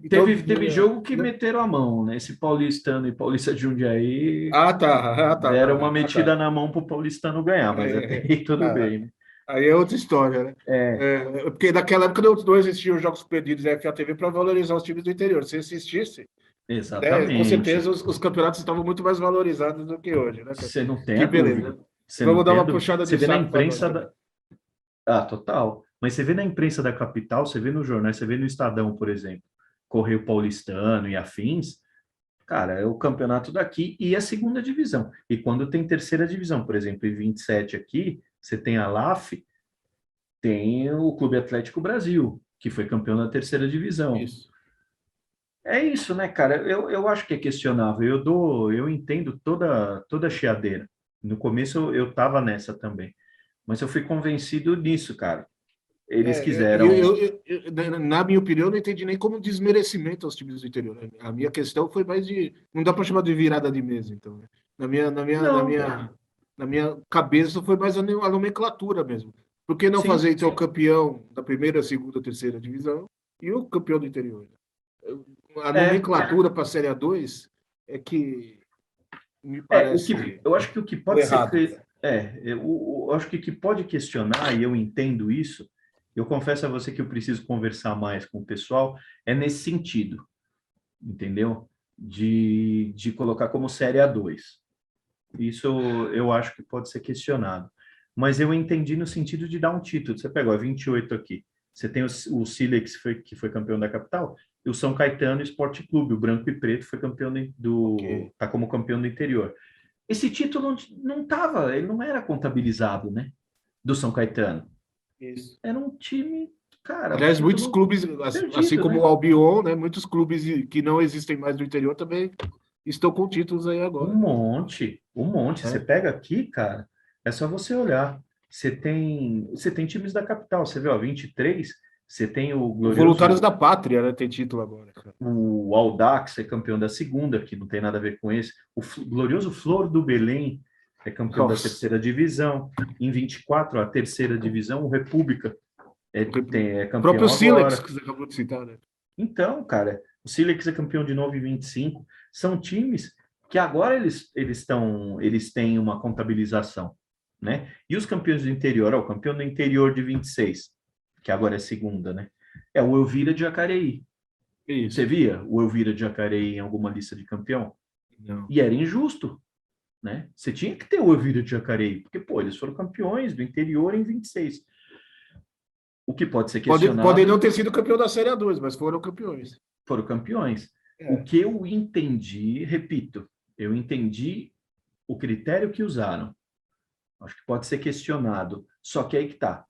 Então, teve jogo que meteram a mão, né? Esse paulistano e paulista de Jundiaí ah, tá. Ah, tá, deram uma não. Ah, metida tá. na mão pro paulistano ganhar, mas até É, aí tudo ah, bem, né? aí é outra história, né? É, Porque naquela época não existiam os jogos perdidos da FATV para valorizar os times do interior. Se existisse, né, com certeza exatamente. os campeonatos estavam muito mais valorizados do que hoje, né, cara? Você não tem Que a dúvida. beleza. Você não Vamos dar tem a uma dúvida. puxada Você de vê na saco para nós imprensa também. da. Ah, total. Mas você vê na imprensa da capital, você vê nos jornais, você vê no Estadão, por exemplo, Correio Paulistano e afins. Cara, é o campeonato daqui e a segunda divisão. E quando tem terceira divisão, por exemplo, em 27 aqui, você tem a LAF, tem o Clube Atlético Brasil, que foi campeão da terceira divisão. Isso. É isso, né, cara? Eu acho que é questionável. Eu entendo toda a chiadeira. No começo eu tava nessa também, mas eu fui convencido nisso, cara. Eles quiseram. Na minha opinião, eu não entendi nem como desmerecimento aos times do interior, né? A minha questão foi mais de. Não dá para chamar de virada de mesa, então, né? Na minha, na minha, na Não, minha, na minha cabeça foi mais a nomenclatura mesmo. Por que não sim, fazer, então, o campeão da primeira, segunda, terceira divisão e o campeão do interior? A é, nomenclatura para a Série A2 é que me o que parece eu acho que o que o pode ser errado. eu acho que o que pode questionar e eu entendo isso. Eu confesso a você que eu preciso conversar mais com o pessoal é nesse sentido, entendeu? De colocar como série A2. Isso eu acho que pode ser questionado. Mas eu entendi no sentido de dar um título. Você pegou a 28 aqui. Você tem o Silex, que foi campeão da capital. e o São Caetano Esporte Clube, o branco e preto, foi campeão Ok. tá como campeão do interior. Esse título não tava, ele não era contabilizado, né? Do São Caetano. Isso. Era um time, cara, Aliás, muitos título clubes, assim perdido, como né? o Albion, né, muitos clubes que não existem mais no interior também estão com títulos aí Um agora. monte, um monte. Você Né? pega aqui, cara, é só você olhar. Você tem times da capital. Você vê, ó, 23, você tem o O Voluntários glorioso, da Pátria, né, tem título agora, cara. o Audax é campeão da segunda, que não tem nada a ver com esse. O glorioso Flor do Belém é campeão da Nossa. terceira divisão. Em 24, a terceira divisão, o República é O próprio campeão Silex, agora. que você acabou de citar, né? Então, cara, o Silex é campeão de novo em 25. São times que agora eles têm uma contabilização, né? E os campeões do interior, ó, o campeão do interior de 26, que agora é segunda, né? É o Elvira de Jacareí. Você Isso. via o Elvira de Jacareí em alguma lista de campeão? Não. E era injusto, né? Você tinha que ter o Elvira de Jacareí, porque, pô, eles foram campeões do interior em 26. O que pode ser Podem não questionado, ter sido campeão da Série A2, mas foram campeões. foram campeões. O É. que eu entendi, repito, eu entendi o critério que usaram. Acho que pode ser questionado. Só que aí que tá.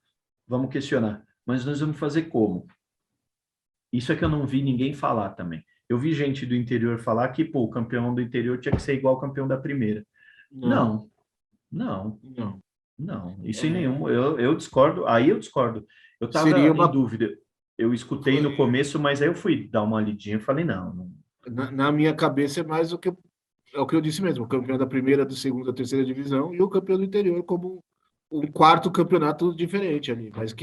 Vamos questionar. Mas nós vamos fazer como? Isso é que eu não vi ninguém falar também. Eu vi gente do interior falar que, pô, o campeão do interior tinha que ser igual ao campeão da primeira. Não, Não, não, não. não. Isso em É, nenhum. Eu discordo. Aí eu discordo. Eu seria estava em uma. dúvida. Eu escutei no começo, mas aí eu fui dar uma lidinha e falei, não, não. Na minha cabeça é mais é o que eu disse mesmo, o campeão da primeira, da segunda, da terceira divisão e o campeão do interior como um quarto campeonato diferente ali, mas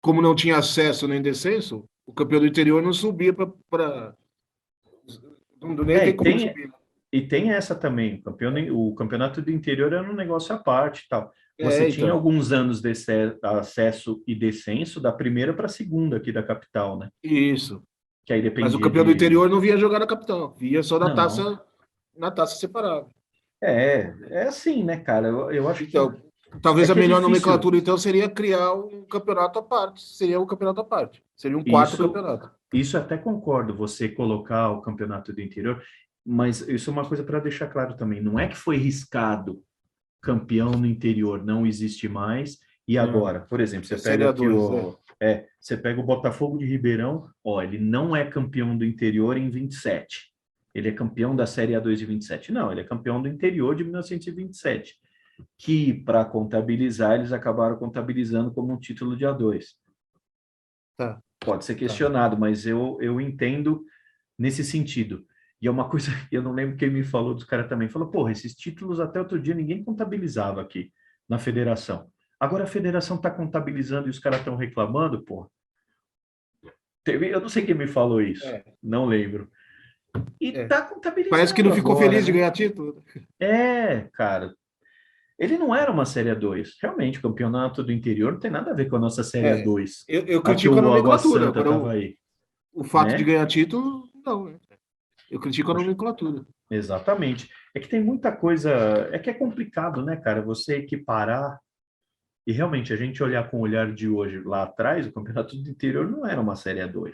como não tinha acesso nem descenso, o campeão do interior não subia para nem É, tem como subir. e tem essa também. O campeonato do interior era um negócio à parte e tal. Você É, tinha então, alguns anos de acesso e descenso da primeira para a segunda aqui da capital, né? isso. Que aí Mas o dependia campeão do de. interior não via jogar na capital, via só Não. na taça separada. É assim, né, cara? Eu acho que Então, é talvez a que é melhor difícil. nomenclatura então seria criar um campeonato à parte, seria um campeonato à parte, seria um quarto Isso, campeonato. isso até concordo, você colocar o campeonato do interior, mas isso é uma coisa para deixar claro também. Não é que foi riscado campeão no interior não existe mais. E Não, agora, por exemplo, é você Série pega aqui A2, é. você pega o Botafogo de Ribeirão, ó, ele não é campeão do interior em 27. Ele é campeão da Série A2 de 27. Não, ele é campeão do interior de 1927, que para contabilizar eles acabaram contabilizando como um título de A2. Tá, Pode ser tá. questionado, mas eu entendo nesse sentido. E é uma coisa que eu não lembro quem me falou dos caras também. Falou, porra, esses títulos até outro dia ninguém contabilizava aqui na federação. Agora a federação está contabilizando e os caras estão reclamando, porra. Eu não sei quem me falou isso, É, não lembro. E é. tá Parece que não contabilizando ficou agora, feliz de né? ganhar título. Cara. Ele não era uma Série A2. Realmente, o campeonato do interior não tem nada a ver com a nossa Série É, A2. eu A que critico a o Água nomenclatura. Santa Agora, estava aí, o fato de né? ganhar título, não. Né? Eu critico a Poxa, nomenclatura. exatamente. É que tem muita coisa. É que é complicado, né, cara? Você equiparar. E realmente, a gente olhar com o olhar de hoje lá atrás, o campeonato do interior não era uma Série A2.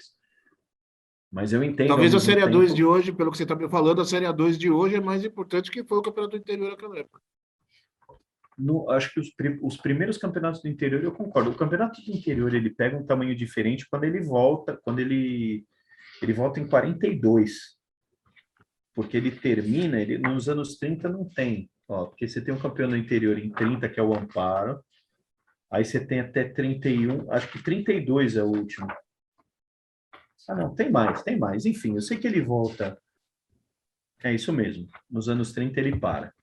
Mas eu entendo ao Talvez a mesmo Série A2 de tempo. hoje, pelo que você está me falando, a Série A2 de hoje é mais importante que foi o campeonato do interior naquela época. Acho que os primeiros campeonatos do interior eu concordo. O campeonato do interior ele pega um tamanho diferente quando ele volta, ele volta em 42, porque ele termina, ele nos anos 30 não tem, ó, porque você tem um campeão do interior em 30 que é o Amparo, aí você tem até 31, acho que 32 é o último. Ah, não, tem mais. Enfim, eu sei que ele volta, é isso mesmo, nos anos 30 ele para.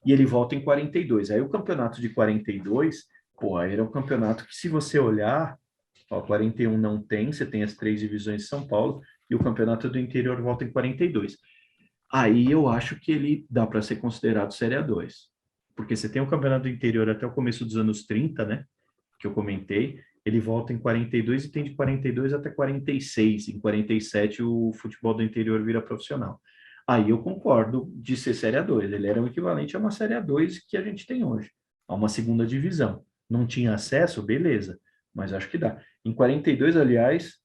E ele volta em 42. Aí o campeonato de 42, pô, aí era um campeonato que se você olhar, ó, 41 não tem, você tem as três divisões de São Paulo, e o campeonato do interior volta em 42. Aí eu acho que ele dá para ser considerado Série A2. Porque você tem o campeonato do interior até o começo dos anos 30, né? Que eu comentei. Ele volta em 42 e tem de 42 até 46. Em 47, o futebol do interior vira profissional. Aí eu concordo de ser Série A2. Ele era o equivalente a uma Série A2 que a gente tem hoje, a uma segunda divisão. Não tinha acesso, beleza, mas acho que dá. Em 42, aliás,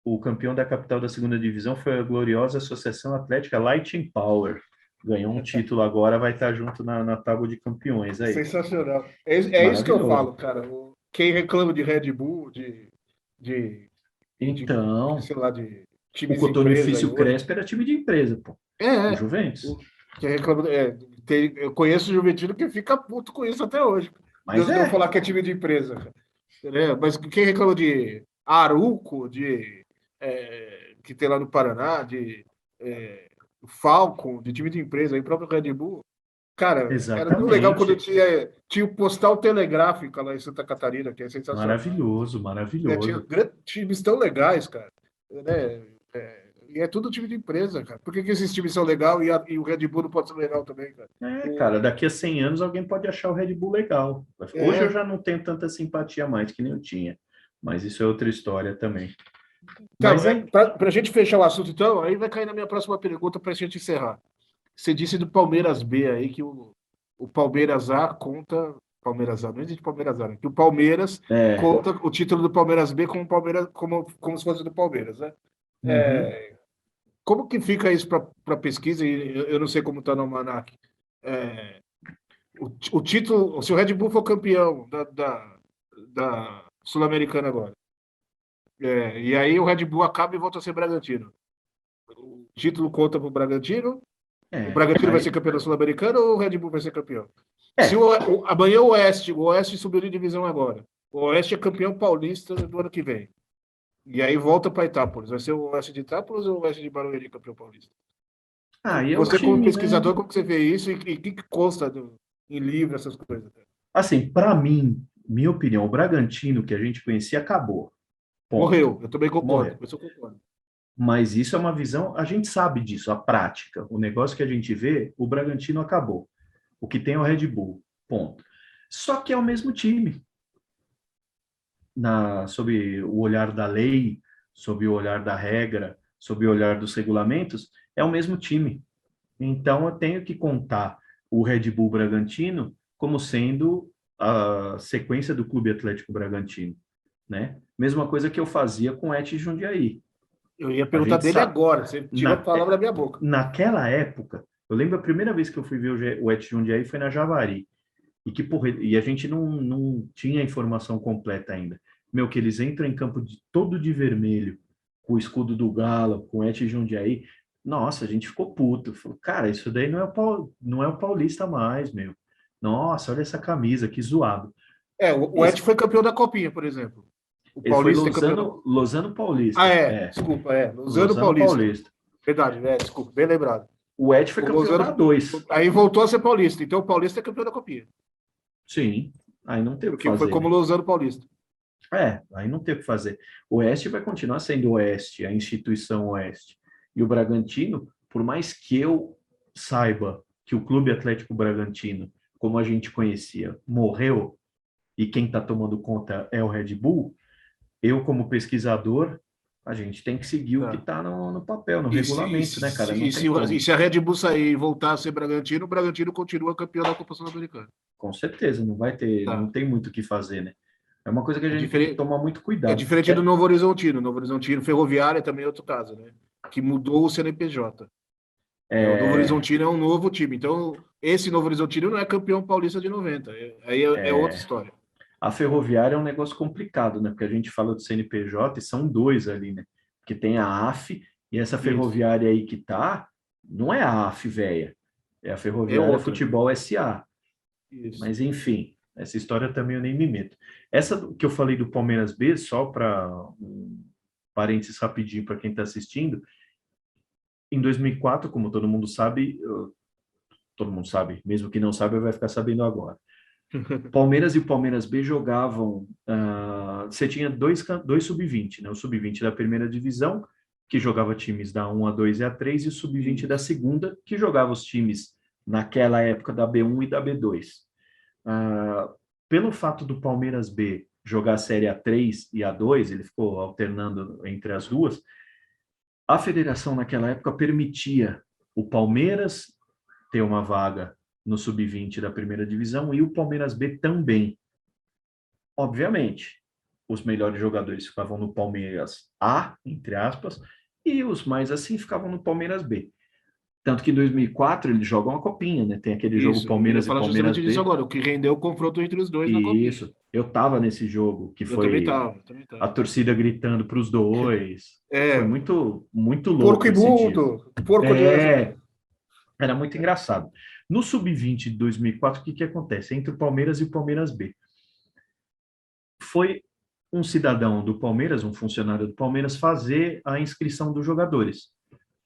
o campeão da capital da segunda divisão foi a gloriosa Associação Atlética Lighting Power. Ganhou um título agora, vai estar junto na tábua de campeões aí. Sensacional. É isso que eu Maravilhoso. falo, cara. Quem reclama de Red Bull, de, Então, sei lá, de o times empresa aí Cotonifício hoje. Crespo era time de empresa, pô. É, O é. Juventus. Quem reclama, eu conheço o Juventino que fica puto com isso até hoje. Mas Deus é. falar que é time de empresa, cara. Mas quem reclama de Aruco, que tem lá no Paraná, de é, Falcon, de time de empresa, aí próprio Red Bull. Cara, era tão legal quando Exatamente. tinha o Postal Telegráfica lá em Santa Catarina, que é sensacional. Maravilhoso, Tinha maravilhoso. times tão legais, cara. Né? E é tudo time de empresa, cara. Por que esses times são legais e o Red Bull não pode ser legal também, cara? É, cara, daqui a 100 anos alguém pode achar o Red Bull legal. Hoje eu É, já não tenho tanta simpatia mais que nem eu tinha. Mas isso é outra história também. tá, Mas aí, para a gente fechar o assunto, então, aí vai cair na minha próxima pergunta para a gente encerrar. Você disse do Palmeiras B aí que o Palmeiras A conta. Palmeiras A, não existe Palmeiras A, né? Que o Palmeiras é. conta o título do Palmeiras B como Palmeiras, como se fosse do Palmeiras, né? Uhum. Como que fica isso para pesquisa? E eu não sei como está no Almanac. É, o título, se o Red Bull for campeão da Sul-Americana agora, e aí o Red Bull acaba e volta a ser Bragantino. O título conta para o Bragantino. O É. Bragantino vai ser Aí, campeão da Sul-Americana ou o Red Bull vai ser campeão? Se é. amanhã o Oeste subiu de divisão agora. O Oeste é campeão paulista do ano que vem. E aí volta para Itápolis. Vai ser o Oeste de Itápolis ou o Oeste de Barueri campeão paulista? Aí é o Você, como time, né? pesquisador, como que você vê isso e o que consta em livro, essas coisas? Assim, para mim, minha opinião, o Bragantino que a gente conhecia acabou. Ponto. Morreu, eu também concordo. Morreu. Isso eu concordo. Mas isso é uma visão, a gente sabe disso, a prática. O negócio que a gente vê, o Bragantino acabou. O que tem é o Red Bull. Ponto. Só que é o mesmo time. Sob o olhar da lei, sob o olhar da regra, sob o olhar dos regulamentos, é o mesmo time. Então, eu tenho que contar o Red Bull Bragantino como sendo a sequência do Clube Atlético Bragantino, né? Mesma coisa que eu fazia com o Et Jundiaí. Eu ia A perguntar gente dele sabe, agora. Você tirou a palavra da minha boca. naquela época, eu lembro a primeira vez que eu fui ver o Et Jundiaí foi na Javari. E que porra, e a gente não tinha a informação completa ainda. Meu, que eles entram em campo todo de vermelho, com o escudo do Galo, com o Et Jundiaí. Nossa, a gente ficou puto. Falou, cara, isso daí não é o Paulista mais, meu. Nossa, olha essa camisa, que zoado. O Et Esse, foi campeão da Copinha, por exemplo. O ele foi Paulista é campeão da. Lozano Ah, Paulista. É, desculpa, Luzano Lozano Paulista. Paulista. Verdade, desculpa, bem lembrado. O Et foi O campeão da Luzano. A2. Aí voltou a ser Paulista. Então o Paulista é campeão da Copinha. Sim, aí não tem o que Porque foi fazer, como né? Luzano Paulista. Aí não tem o que fazer. O Oeste vai continuar sendo o Oeste, a instituição Oeste. E o Bragantino, por mais que eu saiba que o Clube Atlético Bragantino, como a gente conhecia, morreu, e quem está tomando conta é o Red Bull, eu, como pesquisador, a gente tem que seguir o que Tá. está no papel, no E se, e, regulamento, né, cara? se, Não e, tem se, e como. se a Red Bull sair e voltar a ser Bragantino, o Bragantino continua campeão da Copa Sul-Americana. Com certeza, não vai ter, não Tá. tem muito o que fazer, né? É uma coisa que a É gente tem que diferente, tomar muito é cuidado. diferente do Novo Horizontino. Novo Horizontino Ferroviária também é outro caso, né? Que mudou o CNPJ. O Novo É, Horizontino é um novo time. Então, esse Novo Horizontino não é campeão paulista de 90. Aí é outra é, história. A ferroviária é um negócio complicado, né? Porque a gente fala do CNPJ e são dois ali, né? Porque tem a AF e essa Isso. ferroviária aí que tá, não é a AF velha, é a É Ferroviária outra. Futebol SA. Isso. Mas enfim, essa história também eu nem me meto. Essa que eu falei do Palmeiras B, só para um parênteses rapidinho para quem está assistindo, em 2004, como todo mundo sabe, mesmo que não sabe, vai ficar sabendo agora. Palmeiras e o Palmeiras B jogavam. Você tinha dois sub-20, né? O sub-20 da primeira divisão, que jogava times da 1 a 2 e a 3, e o sub-20 da Isso. segunda, que jogava os times naquela época da B1 e da B2. Pelo fato do Palmeiras B jogar a série A3 e A2, ele ficou alternando entre as duas, a federação naquela época permitia o Palmeiras ter uma vaga no sub-20 da primeira divisão e o Palmeiras B também. Obviamente, os melhores jogadores ficavam no Palmeiras A, entre aspas, e os mais assim ficavam no Palmeiras B. Tanto que em 2004 eles jogam a copinha, né? Tem aquele jogo Isso, eu ia Palmeiras e falar Palmeiras justamente disso B. agora, o que rendeu o confronto entre os dois na Copinha. E eu tava nesse jogo, que Eu também foi estava, também a estava. torcida gritando para os dois. Foi É, muito, muito porco louco esse dia. imundo, porco de... É, era muito engraçado. No Sub-20 de 2004, o que que acontece? Entre o Palmeiras e o Palmeiras B. Foi um cidadão do Palmeiras, um funcionário do Palmeiras, fazer a inscrição dos jogadores,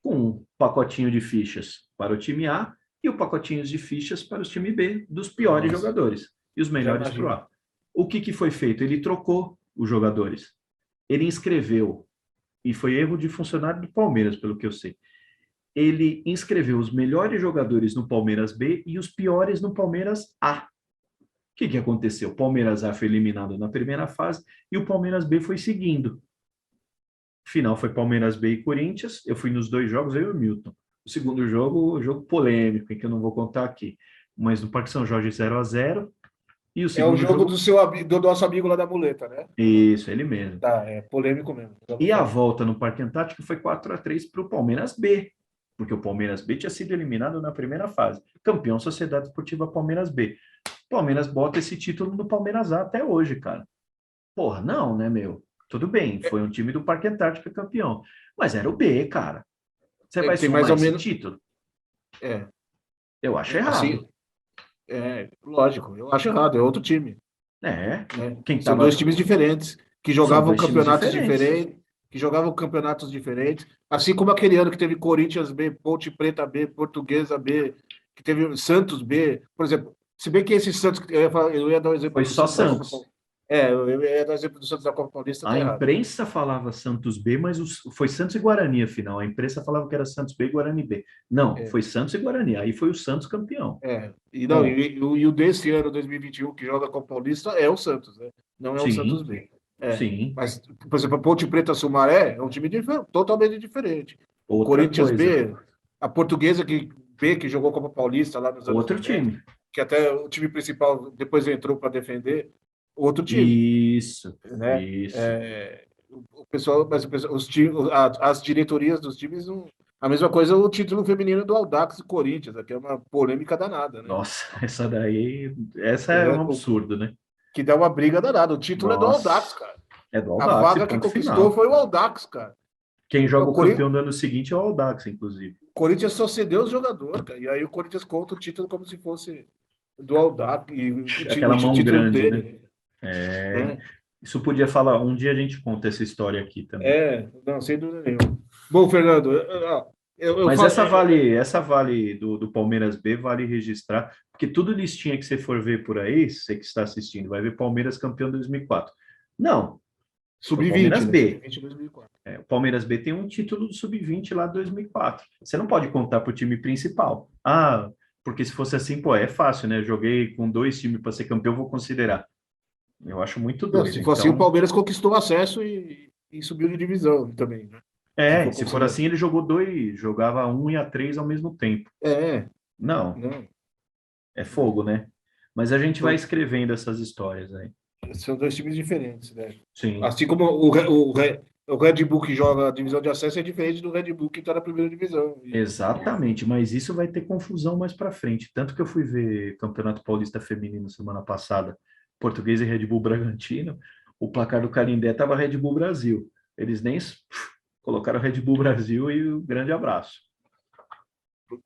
com um pacotinho de fichas para o time A e o pacotinho de fichas para o time B, dos piores Nossa, jogadores, e os já melhores para o imagino. A. O que que foi feito? Ele trocou os jogadores. Ele inscreveu, e foi erro de funcionário do Palmeiras, pelo que eu sei. Ele inscreveu os melhores jogadores no Palmeiras B e os piores no Palmeiras A. O que que aconteceu? O Palmeiras A foi eliminado na primeira fase e o Palmeiras B foi seguindo. Final foi Palmeiras B e Corinthians. Eu fui nos dois jogos, eu e o Milton. O segundo jogo, jogo polêmico, em que eu não vou contar aqui. Mas no Parque São Jorge 0-0. E o É o segundo jogo jogo, do nosso amigo lá da muleta, né? isso, ele mesmo. Tá, é polêmico mesmo. Já ouvi E a falar. volta no Parque Antártico foi 4-3 para o Palmeiras B, porque o Palmeiras B tinha sido eliminado na primeira fase. Campeão Sociedade Esportiva Palmeiras B. Palmeiras bota esse título no Palmeiras A até hoje, cara. Porra, não, né, meu? Tudo bem, foi um time do Parque Antártico campeão. Mas era o B, cara. Você vai Tem mais somar ou esse menos. título? É, Eu acho assim, errado. lógico, eu acho errado, é outro time. É. Né? Quem São dois tava. times diferentes, que São jogavam dois times campeonatos diferentes. diferentes, assim como aquele ano que teve Corinthians B, Ponte Preta B, Portuguesa B, que teve Santos B, por exemplo. Se bem que esse Santos, eu ia dar o exemplo Foi do só Santos da Copa Santos. Paulista. Eu ia dar o exemplo do Santos da Copa Paulista, tá A errado. imprensa falava Santos B, mas foi Santos e Guarani a final. A imprensa falava que era Santos B e Guarani B. Não, É, foi Santos e Guarani. Aí foi o Santos campeão. E, não, Ponto. e o desse ano, 2021, que joga a Copa Paulista, é o Santos, né? Não é o Santos Sim, B. É. sim. Mas, por exemplo, a Ponte Preta Sumaré é um time totalmente diferente. O Outra Corinthians coisa. B, a Portuguesa B, que jogou Copa Paulista lá nos anos Outro 90, time. que até o time principal depois entrou para defender, outro time, Isso, né? isso. O pessoal, mas os times, as diretorias dos times não. A mesma coisa o título feminino do Audax e Corinthians, que é uma polêmica danada, né? Nossa, essa daí, essa é É, um absurdo, né? que dá uma briga danada. O título é do Audax, Nossa, cara. é do A Audax, e vaga que ponto conquistou final. foi o Audax, cara. Quem O joga o Cori- campeão do ano seguinte é o Audax, inclusive. Corinthians só cedeu os jogadores, cara. E aí o Corinthians conta o título como se fosse do Audax e o Aquela mão título grande, né? dele, É, né? isso podia falar, um dia a gente conta essa história aqui também. Não, sem dúvida nenhuma. Bom, Fernando, eu Mas falo. essa vale do Palmeiras B, vale registrar, porque tudo listinha que você for ver por aí, você que está assistindo, vai ver Palmeiras campeão 2004. Não, foi o Sub-20, Palmeiras né? B. Sub-20 2004. O Palmeiras B tem um título do Sub-20 lá de 2004. Você não pode contar para o time principal. Ah, porque se fosse assim, pô, é fácil, né? Joguei com dois times para ser campeão, vou considerar. Eu acho muito Não, doido. se for assim, o Então, Palmeiras conquistou acesso e subiu de divisão também, né? Se for se for considerar. assim, ele jogava a 1 e a 3 ao mesmo tempo. É, Não, não. é fogo, né? Mas a gente vai Então, escrevendo essas histórias aí. são dois times diferentes, né? Sim, Assim como o Red Bull que joga a divisão de acesso é diferente do Red Bull que está na primeira divisão. exatamente. Mas isso vai ter confusão mais para frente. Tanto que eu fui ver Campeonato Paulista Feminino semana passada, Português e Red Bull Bragantino, o placar do Canindé estava Red Bull Brasil. Eles nem colocaram Red Bull Brasil e um grande abraço.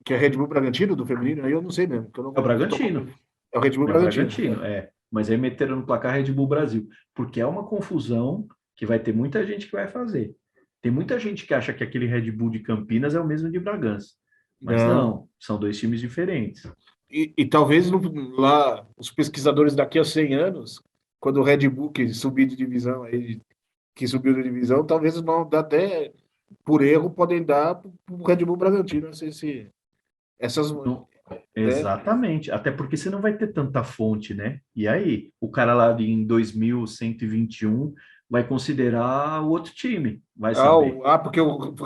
Que é Red Bull Bragantino do feminino, aí eu não sei mesmo. Que eu É o não tô Bragantino. É o Red Bull É o Bragantino. Bragantino, é. Mas aí meteram no placar Red Bull Brasil, porque é uma confusão que vai ter muita gente que vai fazer. Tem muita gente que acha que aquele Red Bull de Campinas é o mesmo de Bragança. Mas Não. não, são dois times diferentes. E talvez lá, os pesquisadores daqui a 100 anos, quando o Red Bull que subir de divisão, que subiu de divisão, talvez não dá até, por erro, podem dar para o Red Bull Bragantino. Não sei se essas. Não, Né? exatamente, até porque você não vai ter tanta fonte, né? E aí, o cara lá em 2121 vai considerar o outro time, vai saber. Porque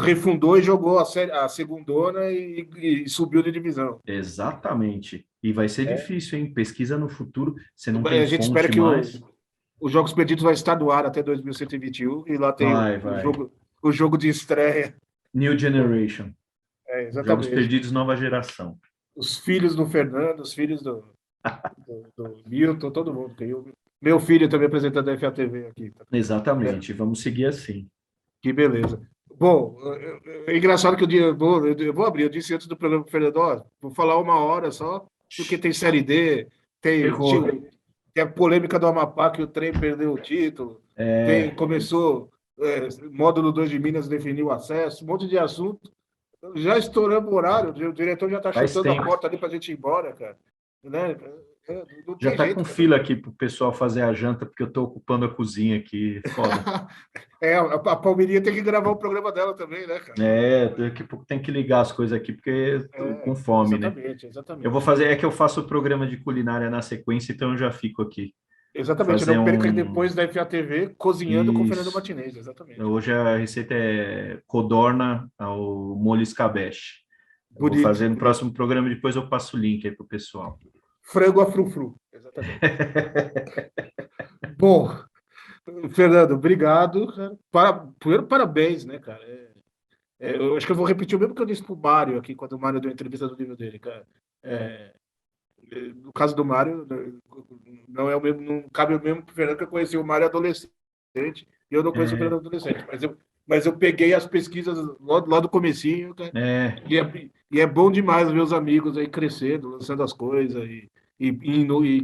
refundou e jogou a segundona e subiu de divisão. Exatamente. E vai ser É. difícil, hein? Pesquisa no futuro, você não tem A gente espera fonte que mais. os Jogos Perdidos vai estar no ar até 2121 e lá tem Vai. o jogo de estreia. New Generation. Jogos Exatamente. Perdidos, nova geração. Os filhos do Fernando, os filhos do Milton, todo mundo. Tem meu filho também apresentando a FATV aqui. Exatamente. Vamos seguir assim. Que beleza. Bom, é engraçado que eu vou abrir, eu disse antes do programa para o Fernando, ó, vou falar 1 hora só, porque tem Série D, Errou. tem a polêmica do Amapá, que o trem perdeu o título, começou módulo 2 de Minas definiu o acesso, um monte de assunto. Já estouramos o horário, o diretor já está chutando a porta ali para a gente ir embora, cara. Né? Não Já tem está jeito, com cara. fila aqui para o pessoal fazer a janta, porque eu estou ocupando a cozinha aqui. Foda. A Palmeirinha tem que gravar o programa dela também, né, cara? Daqui a pouco tem que ligar as coisas aqui, porque estou com fome, né? Exatamente. Eu vou fazer, é que eu faço o programa de culinária na sequência, então eu já fico aqui. Exatamente, não perca depois da FATV cozinhando com o Fernando Martinez, exatamente. Hoje a receita é codorna ao molho escabeche. Eu vou fazer no próximo programa, depois eu passo o link aí pro pessoal. Frango a frufru, exatamente. Bom, Fernando, obrigado. Primeiro, parabéns, né, cara? Eu acho que eu vou repetir o mesmo que eu disse pro Mário aqui, quando o Mário deu a entrevista do livro dele, cara. No caso do Mário, não é o mesmo, não cabe o mesmo pro Fernando, que eu conheci o Mário adolescente, e eu não conheço o Fernando adolescente, mas eu peguei as pesquisas lá do comecinho, cara, e é bom demais ver os amigos aí crescendo, lançando as coisas, e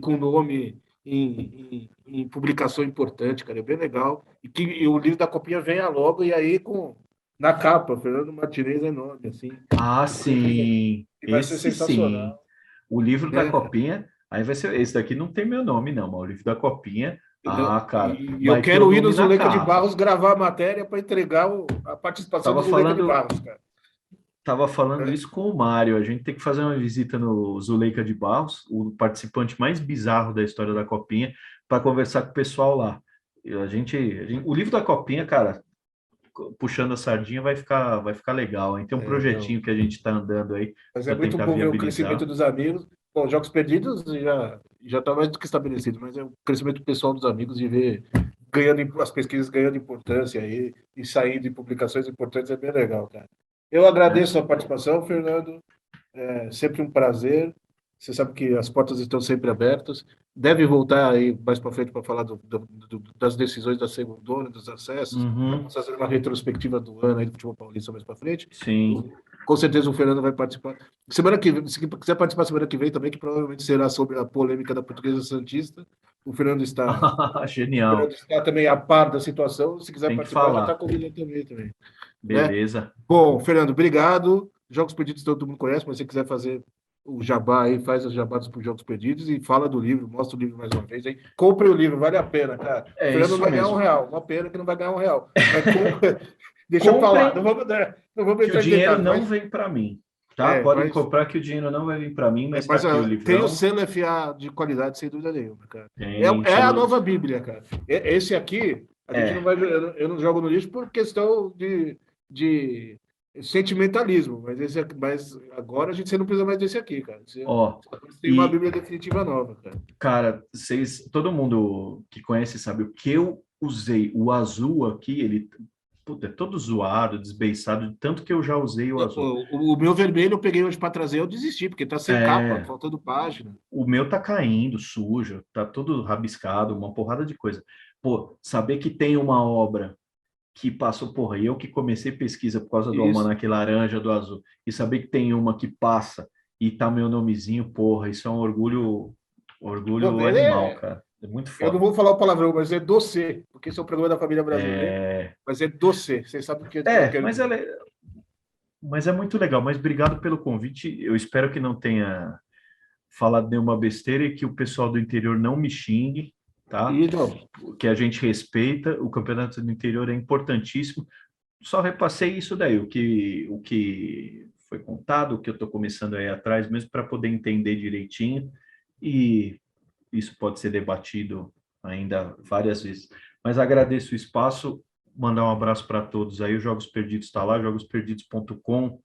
com nome em publicação importante, cara, é bem legal. E o livro da Copinha venha logo, e aí na capa, Fernando Martinez é nome, assim. Sim. Vai ser sensacional. Sim. O livro da Copinha, aí vai ser. Esse daqui não tem meu nome, não, mas o livro da Copinha. Cara. E eu quero ir no Zuleika de Barros gravar a matéria para entregar a participação do Zuleika de Barros, cara. Tava falando isso com o Mário. A gente tem que fazer uma visita no Zuleika de Barros, o participante mais bizarro da história da Copinha, para conversar com o pessoal lá. O livro da Copinha, cara, puxando a sardinha, vai ficar legal, hein? Tem um projetinho que a gente está andando aí. Mas é muito bom ver o crescimento dos amigos. Bom, Jogos Perdidos já está mais do que estabelecido, mas é o crescimento pessoal dos amigos de ver as pesquisas ganhando importância aí, e saindo em publicações importantes é bem legal, cara. Eu agradeço a participação, Fernando. É sempre um prazer. Você sabe que as portas estão sempre abertas. Deve voltar aí mais para frente para falar das decisões da segundona, dos acessos. Vamos fazer uma retrospectiva do ano aí do futebol paulista mais para frente. Sim. Com certeza o Fernando vai participar. Se quiser participar semana que vem também, que provavelmente será sobre a polêmica da Portuguesa Santista. O Fernando está genial. O Fernando está também a par da situação. Se quiser participar, já está convidado também. Beleza. Né? Bom, Fernando, obrigado. Jogos Perdidos todo mundo conhece, mas se você quiser fazer o jabá aí, faz os jabados para os Jogos Perdidos e fala do livro, mostra o livro mais uma vez aí. Compre o livro, vale a pena, cara. O Fernando não vai ganhar R$1. Uma pena que não vai ganhar R$1. Deixa eu falar, não vamos que o dinheiro não vem para mim, tá? Podem comprar que o dinheiro não vai vir para mim, mas tá aqui o livrão. Tem o selo FA de qualidade, sem dúvida nenhuma, cara. É a nova Bíblia, cara. Esse aqui, a gente não vai, eu não jogo no lixo por questão de sentimentalismo, mas agora você não precisa mais desse aqui, cara. Você tem uma Bíblia definitiva nova, cara. Cara, todo mundo que conhece sabe o que eu usei. O azul aqui, ele é todo zoado, desbeiçado, de tanto que eu já usei o azul. O meu vermelho eu peguei hoje para trazer, eu desisti, porque tá sem capa, faltando página. O meu tá caindo, sujo, tá todo rabiscado, uma porrada de coisa. Pô, saber que tem uma obra que passou, eu que comecei pesquisa por causa do almanaque laranja, do azul, e saber que tem uma que passa e tá meu nomezinho, isso é um orgulho animal, cara. É muito foda. Eu não vou falar o palavrão, mas é doce, porque esse é o programa da família brasileira. Mas é doce, vocês sabem o que mas é muito legal. Mas obrigado pelo convite. Eu espero que não tenha falado nenhuma besteira e que o pessoal do interior não me xingue, tá? Que a gente respeita. O campeonato do interior é importantíssimo. Só repassei isso daí, o que foi contado, o que eu estou começando aí atrás, mesmo para poder entender direitinho. E isso pode ser debatido ainda várias vezes. Mas agradeço o espaço, mandar um abraço para todos aí. O Jogos Perdidos está lá, jogosperdidos.com,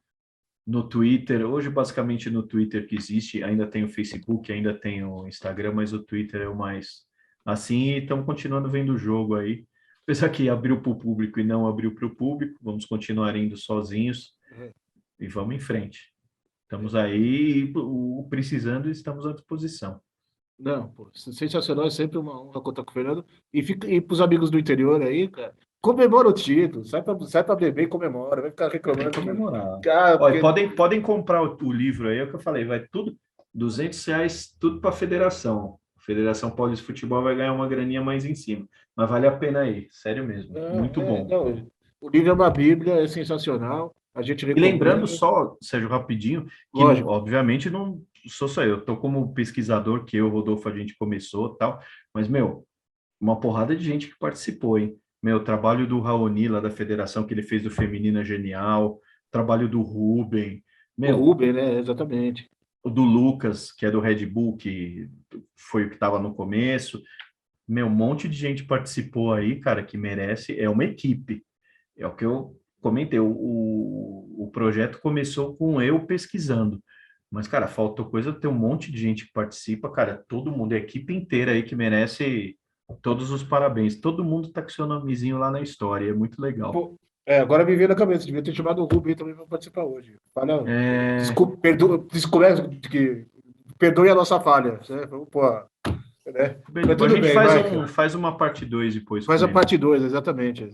no Twitter. Hoje, basicamente, no Twitter que existe, ainda tem o Facebook, ainda tem o Instagram, mas o Twitter é o mais assim e estamos continuando vendo o jogo aí. Apesar que abriu para o público e não abriu para o público, vamos continuar indo sozinhos É, e vamos em frente. Estamos aí, precisando, estamos à disposição. não, pô, sensacional, é sempre uma honra contar com o Fernando. E para os amigos do interior aí, cara, comemora o título, sai pra beber e comemora, vai ficar Tem reclamando que comemorar. Olha, porque podem comprar o livro aí, é o que eu falei, vai tudo, R$ 200, tudo para a federação. A Federação Paulista de Futebol vai ganhar uma graninha mais em cima. Mas vale a pena aí, sério mesmo. Muito bom. não, o livro é uma bíblia, é sensacional, a gente E lembrando recomenda, só, Sérgio, rapidinho, que lógico. obviamente não sou só eu, estou como pesquisador, que eu, Rodolfo, a gente começou tal, mas, meu, uma porrada de gente que participou, hein? Meu, o trabalho do Raoni, lá da federação, que ele fez do Feminino é genial, trabalho do Ruben, O meu, Ruben, né? Exatamente. o do Lucas, que é do Red Bull, que foi o que estava no começo, meu, um monte de gente participou aí, cara, que merece, é uma equipe. É o que eu comentei, o projeto começou com eu pesquisando, mas, cara, faltou coisa, tem um monte de gente que participa, cara, todo mundo, a equipe inteira aí que merece todos os parabéns. Todo mundo tá com seu nomezinho lá na história, é muito legal. Pô, agora me veio na cabeça, devia ter chamado o Ruben também para participar hoje. Fala, É, desculpa, perdoe a nossa falha, né? Pô, né? Mas depois a tudo gente bem, vai, cara. faz uma parte 2 depois Faz com a ele. parte 2 exatamente.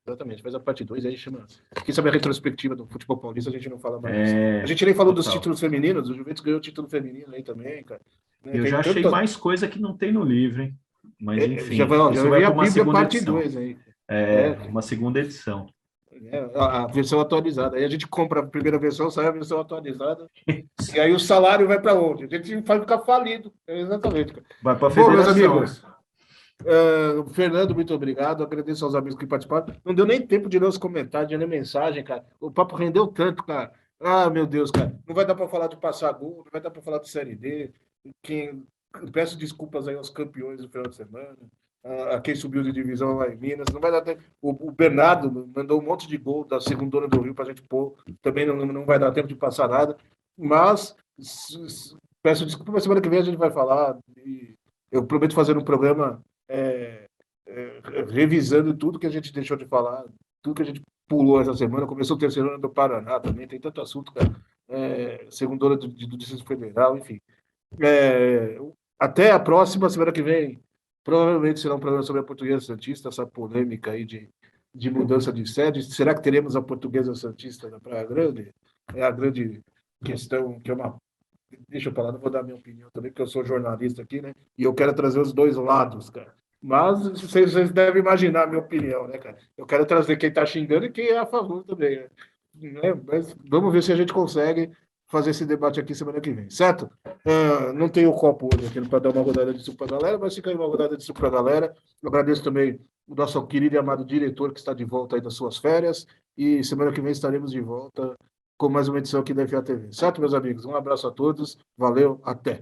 Exatamente, faz a parte 2 aí chama. Quem sabe a retrospectiva do futebol paulista, a gente não fala mais disso. A É, gente nem falou dos total. títulos femininos, o Juventus ganhou o título feminino aí também, cara. Né, Eu tem já achei tanta. mais coisa que não tem no livro, hein? Mas, enfim, Já isso vai vai vir a para uma Bíblia segunda parte edição. 2 aí. É, É, uma segunda edição. a versão atualizada. Aí a gente compra a primeira versão, sai a versão atualizada. E aí o salário vai para onde? A gente vai ficar falido. Exatamente, cara. Vai para a Bom, meus federação. amigos, Fernando, muito obrigado. Agradeço aos amigos que participaram. Não deu nem tempo de ler os comentários, de ler mensagem, cara. O papo rendeu tanto, cara. Ah, meu Deus, cara. Não vai dar para falar de passar gol, não vai dar para falar de Série D. Quem... Peço desculpas aí aos campeões do final de semana, a quem subiu de divisão lá em Minas. Não vai dar tempo. O Bernardo mandou um monte de gol da segundona do Rio para a gente pôr. Também não vai dar tempo de passar nada. Mas peço desculpas, mas semana que vem a gente vai falar. E eu prometo fazer um programa é, revisando tudo que a gente deixou de falar, tudo que a gente pulou essa semana. Começou o terceiro ano do Paraná também, tem tanto assunto, cara. Segunda do Distrito Federal, enfim. É, até a próxima, semana que vem. Provavelmente será um programa sobre a Portuguesa Santista, essa polêmica aí de mudança de sede. Será que teremos a Portuguesa Santista na Praia Grande? É a grande questão, que é uma. Deixa eu falar, não vou dar minha opinião também, porque eu sou jornalista aqui, né? E eu quero trazer os dois lados, cara. Mas vocês devem imaginar a minha opinião, né, cara? Eu quero trazer quem está xingando e quem é a favor também, né? Mas vamos ver se a gente consegue fazer esse debate aqui semana que vem, certo? Não tenho copo hoje aqui para dar uma rodada de suco para a galera, mas fica aí uma rodada de suco para a galera. Eu agradeço também o nosso querido e amado diretor que está de volta aí das suas férias. E semana que vem estaremos de volta com mais uma edição aqui da FA TV. Certo, meus amigos? Um abraço a todos. Valeu, até.